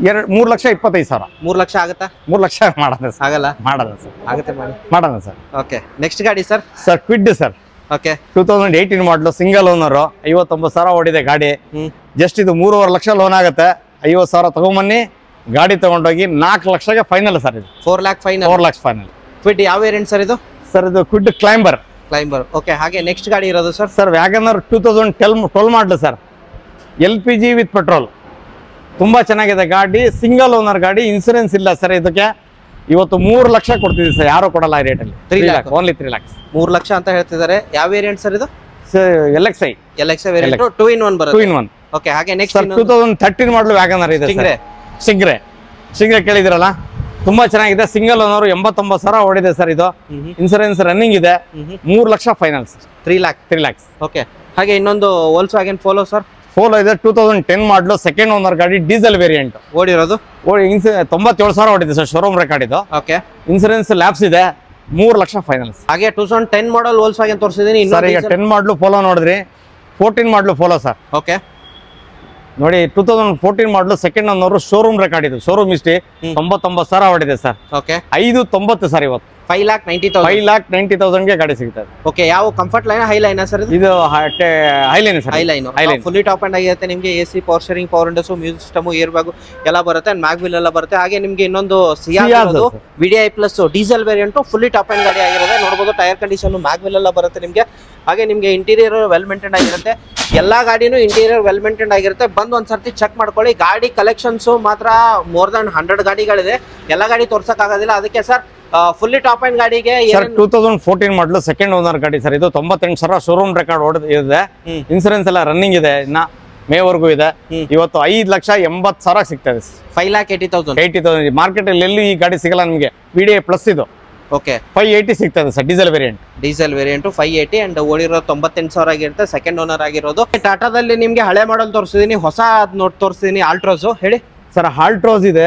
3,25,000. 3 ಲಕ್ಷ ಆಗುತ್ತಾ? 3 ಲಕ್ಷ ಮಾಡೋಣ ಸರ್. ಆಗಲ್ಲ? ಮಾಡೋಣ ಸರ್. ಆಗುತ್ತೆ, ಮಾಡೋಣ ಸರ್. ಓಕೆ, ನೆಕ್ಸ್ಟ್ ಗಾಡಿ sir? Sir Kwid sir. Okay, 2018 ಮಾಡಲು, ಸಿಂಗಲ್ ಓನರ್, 59,000 ಓಡಿದೆ ಗಾಡಿ. ಜಸ್ಟ್ ಇದು 3.5 ಲಕ್ಷ ಲೋನ್ ಆಗುತ್ತೆ. 50,000 ತಗೊಂಬನ್ನಿ, ಗಾಡಿ ತಗೊಂಡೋಗಿ 4 ಲಕ್ಷಕ್ಕೆ ಫೈನಲ್ ಸರ್. ಇದು 4 lac final. 4 lakh final. Kwid ಯಾವ ವೇರಿಯಂಟ್ ಸರ್ ಇದು? ಸರ್ ಇದು ಕ್ವಿಡ್ ಕ್ಲೈಂಬರ್. ಓಕೆ, ಹಾಗೆ ನೆಕ್ಸ್ಟ್ ಗಾಡಿ ಇರೋದು ಸರ್? ಸರ್ ವ್ಯಾಗನರ್ 2012 ಮಾಡಲು ಸರ್. LPG with petrol. ತುಂಬಾ ಚೆನ್ನಾಗಿದೆ ಗಾಡಿ. ಸಿಂಗಲ್ ಓನರ್ ಗಾಡಿ. ಇನ್ಸೂರೆನ್ಸ್ ಇಲ್ಲ ಸರ್ ಇದಕ್ಕೆ. ಇವತ್ತು 3 ಲಕ್ಷ ಕೊಡ್ತಿದ್ದೀವಿ ಸರ್. ಯಾರು ಕೊಡಲ್ಲ ಈ ರೇಟಲ್ಲಿ. 3 ಲ್ಯಾಕ್, ಓನ್ಲಿ 3 ಲ್ಯಾಕ್ಸ್. 3 ಲಕ್ಷ ಅಂತ ಹೇಳ್ತಿದ್ದಾರೆ. ಯಾವ ವೇರಿಯಂಟ್ ಸರ್ ಇದು? LXi ವೇರಿಯಂಟ್ 2 in 1 ಬರುತ್ತೆ. 2 in 1. ಓಕೆ, ಹಾಗೆ ನೆಕ್ಸ್ಟ್ 2013 ಮಾಡಲು ವ್ಯಾಗನರ್ ಇದೆ. ಸಿಂಗ್ರೆ ಕೇಳಿದಿರಲ್ಲ, ತುಂಬಾ ಚೆನ್ನಾಗಿದೆ. ಸಿಂಗಲ್ ಓನರ್, 89,000 ಓಡಿದೆ ಸರ್. ಇದು ಇನ್ಸೂರೆನ್ಸ್ ರನ್ನಿಂಗ್ ಇದೆ. 3 ಲಕ್ಷ ಫೈನಲ್. 3 ಲ್ಯಾಕ್ಸ್. ಓಕೆ, ಹಾಗೆ ಇನ್ನೊಂದು ವೋಲ್ಕ್ಸ್ವ್ಯಾಗನ್ ಪೋಲೋ ಸರ್. ಪೋಲೋ ಇದೆ, 2010 ಮಾಡಲು, ಸೆಕೆಂಡ್ ಓನರ್ ಗಾಡಿ, ಡೀಸೆಲ್ ವೇರಿಯಂಟ್. ಓಡಿರೋದು 97,000 ಓಡಿದೆ ಸರ್. ಶೋರೂಮ್ ರೆಕಾರ್ಡ್ ಇದು. ಓಕೆ, ಇನ್ಸೂರೆನ್ಸ್ ಲ್ಯಾಪ್ಸ್ ಇದೆ. 3 ಲಕ್ಷ ಫೈನಲ್. ಹಾಗೆ 2010 ಮಾಡಲ್ ವೋಲ್ಕ್ಸ್ವ್ಯಾಗನ್ ತೋರಿಸಿದೀನಿ ಸರ್. ಈಗ 10 ಮಾಡಲು ಪೋಲೋ ನೋಡಿದ್ರಿ. 14 ಮಾಡಲು ಪೋಲೋ ಸರ್. ಓಕೆ, ನೋಡಿ 2014 model, second owner, showroom record ಇದು. ಶೋರೂಮ್ ಹಿಸ್ಟ್ರಿ 99,000 ಹೊಡಿದೆ ಸರ್. Okay, 590 sir. ಇವತ್ತು 5,90,000 ಗೆ ಗಾಡಿ ಸಿಗ್ತದೆ. ಓಕೆ, ಯಾವ comfort line, high line sir? ಇದು highline sir. Highline fully top end ಆಗಿರುತ್ತೆ. ನಿಮಗೆ AC, power steering, power windows, music system, air bag ಎಲ್ಲ ಬರುತ್ತೆ. ಮ್ಯಾಗ್ ವೀಲ್ ಎಲ್ಲ ಬರುತ್ತೆ. ಹಾಗೆ ನಿಮಗೆ ಇನ್ನೊಂದು Ciaz VDI plus diesel variant, fully top end ಗಾಡಿ ಆಗಿರುತ್ತೆ. ನೋಡಬಹುದು ಟೈರ್ ಕಂಡೀಷನ್, ಮ್ಯಾಗ್ ವೀಲ್ ಎಲ್ಲ ಬರುತ್ತೆ ನಿಮಗೆ. ಹಾಗೆ ನಿಮಗೆ ಇಂಟೀರಿಯರ್ ವೆಲ್ ಮೇಂಟೈನ್ ಆಗಿರುತ್ತೆ. ಎಲ್ಲಾ ಗಾಡಿನೂ ಇಂಟೀರಿಯರ್ ವೆಲ್ ಮೇಂಟೈನ್ ಆಗಿರುತ್ತೆ. ಬಂದು ಒಂದ್ಸರ್ತಿ ಚೆಕ್ ಮಾಡ್ಕೊಳ್ಳಿ. ಗಾಡಿ ಕಲೆಕ್ಷನ್ಸ್ ಮಾತ್ರ ಮೋರ್ ದನ್ 100 ಗಾಡಿಗಳಿದೆ. ಎಲ್ಲ ಗಾಡಿ ತೋರ್ಸಕ್ ಆಗೋದಿಲ್ಲ. ಅದಕ್ಕೆ ಸರ್ ಫುಲ್ಲಿ ಟಾಪ್ ಅಂಡ್ ಗಾಡಿಗೆ 2014 ಮಾಡಲು, ಸೆಕೆಂಡ್ ಓನರ್ ಗಾಡಿ ಸರ್. ಇದು 98,000 ಶೋರೂಮ್ ರೆಕಾರ್ಡ್ ಇದೆ. ಇನ್ಸೂರೆನ್ಸ್ ಎಲ್ಲ ರನ್ನಿಂಗ್ ಇದೆ. ಇನ್ನ ಮೇವರೆಗೂ ಇದೆ. ಇವತ್ತು 5,80,000 ಸಿಗ್ತದೆ. 5,80,000 ಮಾರ್ಕೆಟ್ ಅಲ್ಲಿ ಎಲ್ಲಿ ಈ ಗಾಡಿ ಸಿಗಲ್ಲ ನಿಮಗೆ. VDI ಪ್ಲಸ್ ಇದು. ಓಕೆ, 580 ಸಿಗ್ತದೆ ಸರ್. ಡೀಸೆಲ್ ವೇರಿಯಂಟ್ 580 ಅಂಡ್ ಓಡಿರೋ 98,000 ಆಗಿರುತ್ತೆ. ಸೆಕೆಂಡ್ ಓನರ್ ಆಗಿರೋದು. ಟಾಟಾದಲ್ಲಿ ನಿಮ್ಗೆ ಹಳೆ ಮಾಡಲ್ ತೋರಿಸಿದೀನಿ, ಹೊಸ ನೋಟ್ ತೋರಿಸಿದೀನಿ. ಆಲ್ಟ್ರೋಸ್ ಹೇಳಿ ಸರ್. ಆಲ್ಟ್ರೋಸ್ ಇದೆ,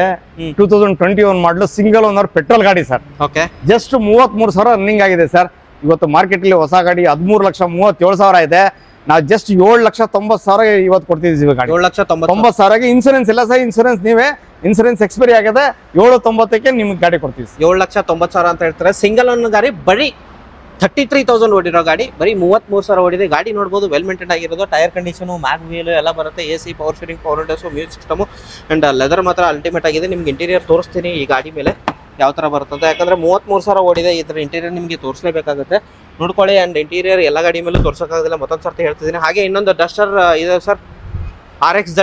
2021 ಮಾಡಲು, ಸಿಂಗಲ್ ಓನರ್, ಪೆಟ್ರೋಲ್ ಗಾಡಿ ಸರ್. ಓಕೆ, ಜಸ್ಟ್ 33,000 ರನ್ನಿಂಗ್ ಆಗಿದೆ ಸರ್. ಇವತ್ತು ಮಾರ್ಕೆಟ್ ಅಲ್ಲಿ ಹೊಸ ಗಾಡಿ 13,37,000 ಇದೆ. ನಾವು ಜಸ್ಟ್ 7,90,000 ಇವತ್ತು ಕೊಡ್ತಿದ್ದೀವಿ ಗಾಡಿ. 7,90,000 ಇನ್ಸೂರೆನ್ಸ್ ಇಲ್ಲ ಸರ್. ಇನ್ಸೂರೆನ್ಸ್ ನೀವೇ, ಇನ್ಸೂರೆನ್ಸ್ ಎಕ್ಸ್ಪೈರಿ ಆಗಿದೆ. 7,90,000 ನಿಮ್ಗೆ ಗಾಡಿ ಕೊಡ್ತೀವಿ. 7,90,000 ಅಂತ ಹೇಳ್ತಾರೆ. ಸಿಂಗಲ್ ಓನರ್ ಗಾಡಿ, ಬರೀ 33,000 ಓಡಿರೋ ಗಾಡಿ, ಬರೀ 33,000 ಓಡಿದೆ. ಗಾಡಿ ನೋಡ್ಬೋದು, ವೆಲ್ ಮೇಂಟೈನ್ ಆಗಿರೋದು. ಟೈರ್ ಕಂಡೀಷನು, ಮ್ಯಾಗ್ ವೀಲ್ ಎಲ್ಲ ಬರುತ್ತೆ. AC, power steering, power windows, music system and leather ಮಾತ್ರ ಅಲ್ಟಿಮೇಟ್ ಆಗಿದೆ. ನಿಮ್ಗೆ ಇಂಟೀರಿಯರ್ ತೋರಿಸ್ತೀನಿ ಈ ಗಾಡಿ ಮೇಲೆ ಯಾವ ತರ ಬರುತ್ತೆ ಅಂತ. ಯಾಕಂದ್ರೆ 33,000 ಓಡಿದೆ. ಇದ್ರ ಇಂಟೀರಿಯರ್ ನಿಮಗೆ ತೋರಿಸಲೇಬೇಕಾಗುತ್ತೆ. ನೋಡ್ಕೊಳ್ಳಿ. ಅಂಡ್ ಇಂಟೀರಿಯರ್ ಎಲ್ಲ ಗಾಡಿ ಮೇಲೆ ತೋರ್ಸೋಕ್ಕಾಗೋದಿಲ್ಲ. ಮತ್ತೊಂದು ಸರ್ತಿ ಹೇಳ್ತಿದ್ದೀನಿ. ಹಾಗೆ ಇನ್ನೊಂದು ಡಸ್ಟರ್ ಇದೆ ಸರ್, RXZ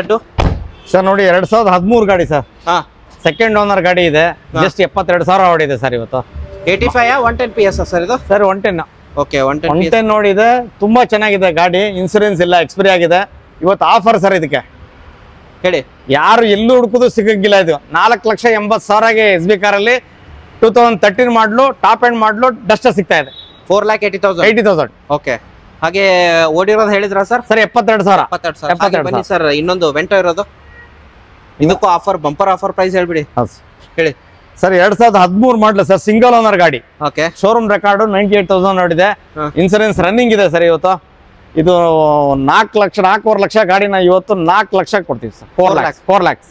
ಸರ್. ನೋಡಿ 2013 ಗಾಡಿ ಸರ್. ಸೆಕೆಂಡ್ ಓನರ್ ಗಾಡಿ ಇದೆ. ಜಸ್ಟ್ 72,000 ಓಡಿದೆ ಸರ್. ಇವತ್ತು 85 110 PS ಸರ್ ಇದು? ಸರ್ 110. ಓಕೆ, 110 ನೋಡಿದೆ. ತುಂಬಾ ಚೆನ್ನಾಗಿದೆ ಗಾಡಿ. ಇನ್ಸೂರೆನ್ಸ್ ಇಲ್ಲ, ಎಕ್ಸ್ಪೈರಿ ಆಗಿದೆ. ಇವತ್ತು ಆಫರ್ ಸರ್ ಇದಕ್ಕೆ. ಹೇಳಿ, ಯಾರು ಎಲ್ಲೂ ಹುಡುಕೋದು ಸಿಗಂಗಿಲ್ಲ. ಇದು 4,80,000ಗೆ SB ಕಾರಲ್ಲಿ 2013 ಮಾಡಲು, ಟಾಪ್ ಎಂಡ್ ಮಾಡಲು, ಡಸ್ಟರ್ ಸಿಗ್ತಾ ಇದೆ. 4,80,000. ಓಕೆ, ಹಾಗೆ ಓಡಿರೋದು ಹೇಳಿದ್ರ ಸರ್? ಸರ್ 72,000. ಬನ್ನಿ ಸರ್, ಇನ್ನೊಂದು ವೆಂಟೋ ಇರೋದು. ಇದಕ್ಕೂ ಆಫರ್, ಬಂಪರ್ ಆಫರ್ ಪ್ರೈಸ್ ಹೇಳ್ಬಿಡಿ. ಹೇಳಿ ಸರ್. 2013 ಮಾಡಲು ಸರ್. ಸಿಂಗಲ್ ಓನರ್ ಗಾಡಿ. ಓಕೆ, ಶೋರೂಮ್ ರೆಕಾರ್ಡ್ 98,000 ನೋಡಿದೆ. ಇನ್ಸೂರೆನ್ಸ್ ರನ್ನಿಂಗ್ ಇದೆ ಸರ್. ಇವತ್ತು ಇದು 4 ಲಕ್ಷ 4.25 ಲಕ್ಷ ಗಾಡಿನ ಇವತ್ತು 4 ಲಕ್ಷ ಕೊಡ್ತೀವಿ sir. 4 lakhs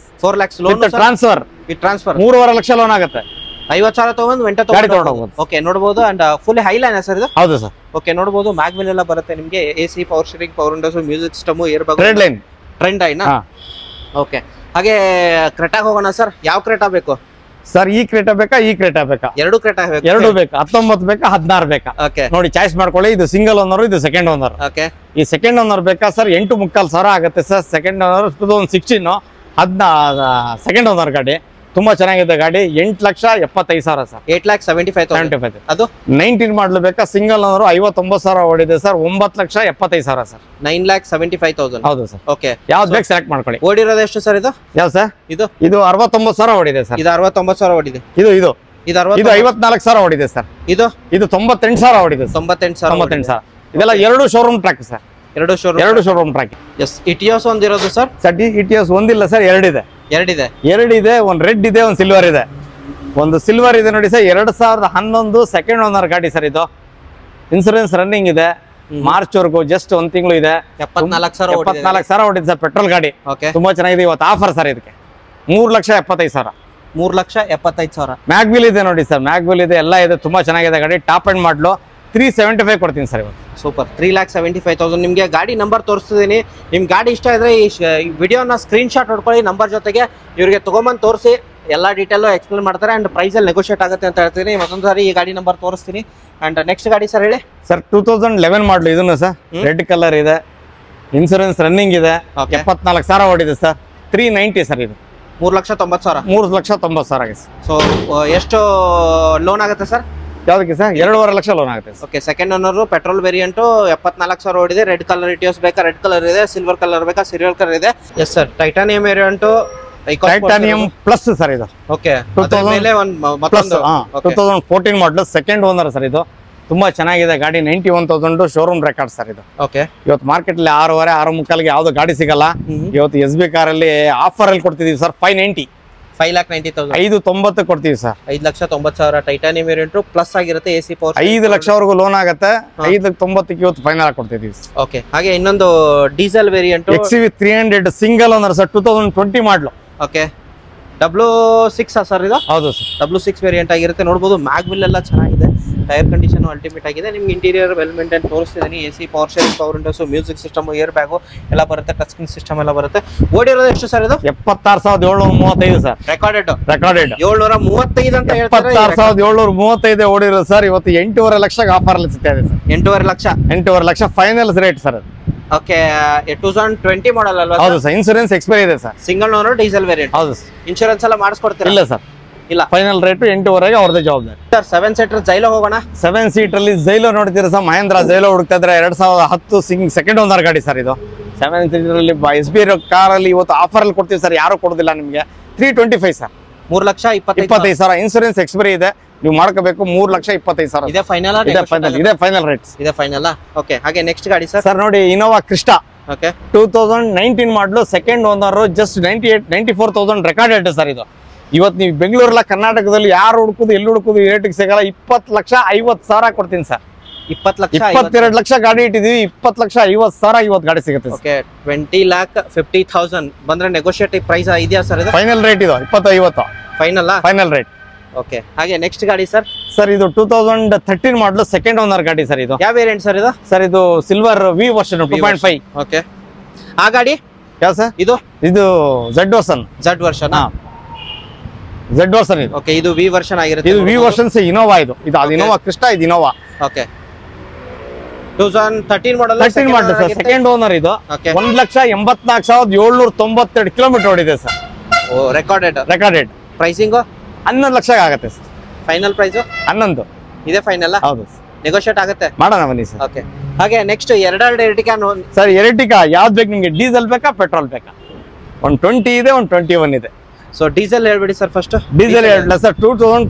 loan transfer transfer 3.5 lakh loan ಆಗುತ್ತೆ. 50,000 ತಗೊಂಡು ವೆಂಟ ತಗೊಂಡು ಓಕೆ ನೋಡಬಹುದು. ಅಂಡ್ ಫುಲ್ ಹೈಲೈನ್ ಸರ್ ಇದು. ಹೌದು ಸರ್. ಓಕೆ ನೋಡಬಹುದು ಮ್ಯಾಗ್ವಿಲ್ ಎಲ್ಲ ಬರುತ್ತೆ ನಿಮಗೆ. AC power steering, power windows, music system, air bag, trend ಐನಾ. ಓಕೆ ಹಾಗೆ ಕ್ರೆಟಾಗ್ ಹೋಗೋಣ ಸರ್. ಯಾವ ಕ್ರೆಟಾ ಬೇಕು ಸರ್? ಈ ಕ್ರೇಟಾ ಬೇಕಾ ಈ ಕ್ರೇಟಾ ಬೇಕಾ? ಎರಡು ಕ್ರೆಟಾ ಬೇಕು. ಎರಡು ಬೇಕಾ? 19 ಬೇಕಾ 16 ಬೇಕಾ? ಓಕೆ ನೋಡಿ ಚಾಯ್ಸ್ ಮಾಡ್ಕೊಳ್ಳಿ. ಇದು ಸಿಂಗಲ್ ಓನರ್, ಇದು ಸೆಕೆಂಡ್ ಓನರ್. ಓಕೆ ಈ ಸೆಕೆಂಡ್ ಓನರ್ ಬೇಕಾ ಸರ್? 8.25 ಆಗುತ್ತೆ sir. Second owner 2016 second owner ಗಾಡಿ. ತುಂಬಾ ಚೆನ್ನಾಗಿದೆ ಗಾಡಿ. 8,75,000 ಸರ್. 8,75,000. ಅದು 19 ಮಾಡಲು ಬೇಕಾ? ಸಿಂಗಲ್ ಓನರ್ 59,000 ಓಡಿದೆ ಸರ್. 9,75,000 ಸರ್. 9,75,000. ಹೌದು ಸರ್. ಓಕೆ ಯಾವ್ದು ಬೇಕು ಸೆಲೆಕ್ಟ್ ಮಾಡ್ಕೊಳ್ಳಿ. ಓಡಿರೋದು ಎಷ್ಟು ಸರ್ ಇದು? ಯಾವ ಸರ್? ಇದು 69,000 ಓಡಿದೆ ಸರ್. ಇದು 69,000 ಓಡಿದೆ. ಇದು ಇದು 54,000 ಓಡಿದೆ ಸರ್. ಇದು 98,000 ಓಡಿದೆ ಸರ್. 98,000. ಇದೆಲ್ಲ ಎರಡು ಶೋರೂಮ್ ಟ್ರ್ಯಾಕ್ ಸರ್. ಎರಡು ಶೋರೂಮ್ ಟ್ರ್ಯಾಕ್. ಎಸ್ ಇಟಿಯೋಸ್ ಒಂದಿರೋದು ಸರ್. ಇಟಿಯೋಸ್ ಒಂದಿಲ್ಲ ಸರ್, ಎರಡಿದೆ. ಎರಡಿದೆ. ಒಂದು ರೆಡ್ ಇದೆ, ಒಂದು ಸಿಲ್ವರ್ ಇದೆ. ಒಂದು ಸಿಲ್ವರ್ ಇದೆ ನೋಡಿ ಸರ್, 2011 ಸೆಕೆಂಡ್ ಓನರ್ ಗಾಡಿ ಸರ್. ಇದು ಇನ್ಸೂರೆನ್ಸ್ ರನ್ನಿಂಗ್ ಇದೆ ಮಾರ್ಚ್ ವರೆಗೂ. ಜಸ್ಟ್ 1 ತಿಂಗಳು ಇದೆ. 74,000 ಓಡಿದೆ ಸರ್. ಪೆಟ್ರೋಲ್ ಗಾಡಿ. ತುಂಬಾ ಚೆನ್ನಾಗಿದೆ. ಇವತ್ತು ಆಫರ್ ಸರ್ ಇದಕ್ಕೆ 3,75,000. 3,75,000. ಮ್ಯಾಗ್ವಿಲ್ ಇದೆ ನೋಡಿ ಸರ್. ಮ್ಯಾಗ್ವಿಲ್ ಇದೆ, ಎಲ್ಲ ಇದೆ. ತುಂಬಾ ಚೆನ್ನಾಗಿದೆ ಗಾಡಿ. ಟಾಪ್ ಅಂಡ್ ಮಾಡ್ಲು 375 ಕೊಡ್ತೀನಿ ಸರ್ ಇವತ್ತು. ಸೂಪರ್. 3,75,000. ನಿಮಗೆ ಗಾಡಿ ನಂಬರ್ ತೋರಿಸ್ತಿದ್ದೀನಿ. ನಿಮ್ ಗಾಡಿ ಇಷ್ಟ ಇದ್ರೆ ಈ ವಿಡಿಯೋನ ಸ್ಕ್ರೀನ್ ಶಾಟ್ ಹೊಡ್ಕೊಳ್ಳಿ. ನಂಬರ್ ಜೊತೆಗೆ ಇವ್ರಿಗೆ ತಗೊಂಬಂದು ತೋರಿಸಿ ಎಲ್ಲ ಡೀಟೇಲು ಎಕ್ಸ್ಪ್ಲೇನ್ ಮಾಡ್ತಾರೆ. ಅಂಡ್ ಪ್ರೈಸಲ್ಲಿ ನೆಗೋಷಿಯೇಟ್ ಆಗುತ್ತೆ ಅಂತ ಹೇಳ್ತೀನಿ. ಮತ್ತೊಂದು ಸಾರಿ ಈ ಗಾಡಿ ನಂಬರ್ ತೋರಿಸ್ತೀನಿ. ಅಂಡ್ ನೆಕ್ಸ್ಟ್ ಗಾಡಿ ಸರ್ ಹೇಳಿ ಸರ್. 2011 ಮಾಡಲು ಇದನ್ನು ಸರ್. ರೆಡ್ ಕಲರ್ ಇದೆ. ಇನ್ಸೂರೆನ್ಸ್ ರನ್ನಿಂಗ್ ಇದೆ. 74,000 ಓಡಿದೆ ಸರ್. 390 ಸರ್. ಇದು 3,90,000. 3,90,000 ಆಗಿದೆ. ಸೊ ಎಷ್ಟು ಲೋನ್ ಆಗುತ್ತೆ ಸರ್? ಯಾವ್ದಕ್ಕೆ ಸರ್? 2.5 ಲಕ್ಷ ಲೋನ್ ಆಗುತ್ತೆ. Okay second owner petrol variant 74,000 ಓಡಿದೆ. ರೆಡ್ ಕಲರ್ ಇಟಿಯೋಸ್ ಬೇಕಾ? ರೆಡ್ ಕಲರ್ ಇದೆ. ಸಿಲ್ವರ್ ಕಲರ್ ಬೇಕಾ? ಸಿಲ್ವರ್ ಕಲರ್ ಇದೆ. Yes sir. Titanium variant, titanium plus sir ಇದು. Okay 2014 model second owner sir. ಇದು ತುಂಬಾ ಚೆನ್ನಾಗಿದೆ ಗಾಡಿ. 91,000 ಶೋರೂಮ್ ರೆಕಾರ್ಡ್ ಸರ್ ಇದು. ಓಕೆ ಇವತ್ತು ಮಾರ್ಕೆಟ್ ಅಲ್ಲಿ 6.5 6.75 ಯಾವ್ದು ಗಾಡಿ ಸಿಗಲ್ಲ. ಇವತ್ತು SB ಕಾರ್ ಅಲ್ಲಿ ಆಫರ್ ಅಲ್ಲಿ ಕೊಡ್ತಿದೀವಿ ಸರ್. 590. 5,90,000. 590 ಕೊಡ್ತೀವಿ ಸರ್. 5,90,000 ಟೈಟಾನಿಯಂ ವೇರಿಯಂಟ್ ಪ್ಲಸ್ ಆಗಿರುತ್ತೆ. AC ಪವರ್ 5 ಲಕ್ಷವರೆಗೂ ಲೋನ್ ಆಗುತ್ತೆ. 590 ಇವತ್ತು ಫೈನಲ್ ಕೊಡ್ತಿದೀವಿ. ಓಕೆ ಹಾಗೆ ಇನ್ನೊಂದು diesel variant XUV 300 single owner sir. 2020 ಮಾಡಲು. ಓಕೆ W6 ಸರ್ ಇದು? ಹೌದು ಸರ್. W6 ವೇರಿಯಂಟ್ ಆಗಿರುತ್ತೆ. ನೋಡಬಹುದು ಮ್ಯಾಗ್ವಿಲ್ ಎಲ್ಲ ಚೆನ್ನಾಗಿದೆ. ಟೈರ್ ಕಂಡೀಷನ್ ಅಲ್ಟಿಮೇಟ್ ಆಗಿದೆ. ನಿಮ್ಗೆ ಇಂಟೀರಿಯರ್ ವೆಲ್ ಮೇಂಟೈನ್ ತೋರಿಸ್ತಿದ್ದೀನಿ. AC power steering, power windows, music system, air bag ಎಲ್ಲ ಬರುತ್ತೆ. ಟಚ್ ಸ್ಕ್ರೀನ್ ಸಿಸ್ಟಮ್ ಎಲ್ಲ ಬರುತ್ತೆ. ಓಡಿರೋದು ಎಷ್ಟು ಸರ್ ಇದು? 76,735 ಸರ್. ರೆಕಾರ್ಡೆಡ್ 735 ಅಂತ ಹೇಳ್ತಾರೆ. 76,735 ಓಡಿರೋದು ಸರ್. ಇವತ್ತು 8.5 ಲಕ್ಷಕ್ಕೆ ಆಫರ್ ಅಲ್ಲಿ ಸಿಗ್ತಾ ಇದೆ sir. 8.5 lakh final rate sir. Okay 2020 ಮಾಡಲ್ ಅಲ್ವಾ? ಹೌದು ಸರ್. ಇನ್ಸೂರೆನ್ಸ್ ಎಕ್ಸ್ಪೈರಿ ಇದೆ sir. Single owner diesel variant. ಹೌದು ಸರ್. ಇನ್ಶೂರೆನ್ಸ್ ಎಲ್ಲ ಮಾಡಿಸ್ಕೊಡ್ತೀರಾ? ಇಲ್ಲ ಸರ್. ಇಲ್ಲ. ಫೈನಲ್ ರೇಟ್ 8.5 ಅವ್ರದೇ ಜವಾಬ್ದಾರಿ ಸರ್. 7 ಸೀಟರ್ ಜೈಲೋ ಹೋಗೋಣ. 7 ಸೀಟರ್ ಅಲ್ಲಿ ಜೈಲೋ ನೋಡ್ತೀರಾ ಸರ್. ಮಹೇಂದ್ರ ಜೈಲೋ ಹುಡುಕ್ತಾ ಇದ್ರೆ 2010 ಸೆಕೆಂಡ್ ಓನರ್ ಗಾಡಿ ಸರ್ ಇದು. 7 ಸೀಟರ್ ಅಲ್ಲಿ SB ಕಾರ್ ಅಲ್ಲಿ ಇವತ್ತು ಆಫರ್ ಅಲ್ಲಿ ಕೊಡ್ತೀವಿ ಸರ್. ಯಾರು ಕೊಡೋದಿಲ್ಲ ನಿಮಗೆ. 325 ಸರ್. 3,25,000. ಇನ್ಸೂರೆನ್ಸ್ ಎಕ್ಸ್ಪೈರಿ ಇದೆ. ನೀವು ಮಾಡ್ಕೋಬೇಕು. 3,25,000 ಇದೆ ಫೈನಲ್. ಇದೆ ಫೈನಲ್ ರೇಟ್ಸ್. ಇದೆ ಫೈನಲ್. ಓಕೆ ಹಾಗೆ ನೆಕ್ಸ್ಟ್ ಗಾಡಿ ಸರ್. ಸರ್ ನೋಡಿ ಇನೋವಾ ಕ್ರಿಸ್ಟಾ. ಓಕೆ 2019 ಮಾಡಲು second owner. Just 94,000 recorded sir ಇದು. ಇವತ್ತು ನೀವು ಬೆಂಗಳೂರಲ್ಲ ಕರ್ನಾಟಕದಲ್ಲಿ ಯಾರು ಹುಡುಕುದು ಎಲ್ಲಿ ಹುಡುಕುದು ರೇಟಿಗೆ ಸಿಗಲ್ಲ. 20,50,000 ಕೊಡ್ತೀನಿ ಸರ್. 22 ಲಕ್ಷ ಗಾಡಿ ಇಟ್ಟಿದೀವಿ. 20,50,000 ಇವತ್ತು ಗಾಡಿ ಸಿಗುತ್ತೆ. ಓಕೆ 20,50,000 ಬಂದ್ರೆ ನೆಗೋಷಿಯೇಟಿವ್ ಪ್ರೈಸ್ ಇದೆಯಾ ಸರ್ ಇದು? ಫೈನಲ್ ರೇಟ್ ಇದು 20,50 ಫೈನಲ್ ರೇಟ್. ಓಕೆ ಹಾಗೆ ನೆಕ್ಸ್ಟ್ ಗಾಡಿ ಸರ್. ಸರ್ ಇದು 2013 ಮಾಡಲು ಸೆಕೆಂಡ್ ಓನರ್ ಗಾಡಿ ಸರ್ ಇದು. ಯಾವ ವೇರಿಯಂಟ್ ಸರ್ ಇದು? ಸರ್ ಇದು ಸಿಲ್ವರ್ V ವರ್ಷನ್ 2.5. ಓಕೆ ಆ ಗಾಡಿ ಯಾವ ಸರ್? ಇದು Z ವರ್ಷನ್. ಇದು. ಓಕೆ ಇದು V ವರ್ಷನ್ ಆಗಿರುತ್ತೆ. ಇದು V ವರ್ಷನ್ ಇನೋವಾ. ಇದು ಅದು ಇನೋವಾ ಕ್ರಿಸ್ಟಾ. ಇದು ಇನೋವಾ. ಓಕೆ 2013 ಮಾಡಲ್. 13 ಮಾಡಲ್ ಸರ್. ಸೆಕೆಂಡ್ ಓನರ್ ಇದು. 1,84,792 ಕಿಲೋಮೀಟರ್ ಓಡಿದೆ ಸರ್. ಓ ರೆಕಾರ್ಡೆಡ್. ಪ್ರೈಸಿಂಗ್ 11 ಲಕ್ಷ ಆಗುತ್ತೆ ಸರ್. ಫೈನಲ್ ಪ್ರೈಸ್ 11 ಇದೆ ಫೈನಲ್. ಹೌದು ನೆಗೋಷಿಯೇಟ್ ಆಗುತ್ತೆ. ಮಾಡೋಣ ಬನ್ನಿ ಸರ್. ಓಕೆ ಹಾಗೆ ನೆಕ್ಸ್ಟ್ ಎರ್ಟಿಗಾ ಸರ್. ಎರ್ಟಿಗಾ ಯಾವ್ದು ಬೇಕು ನಿಮಗೆ? ಡೀಸೆಲ್ ಬೇಕಾ ಪೆಟ್ರೋಲ್ ಬೇಕಾ? 120 ಇದೆ, 121 ಇದೆ. ಸೊ ಡೀಸೆಲ್ ಹೇಳ್ಬಿಡಿ ಸರ್ ಫಸ್ಟ್. ಡೀಸೆಲ್ ಹೇಳಲ್ಲ ಸರ್. 2000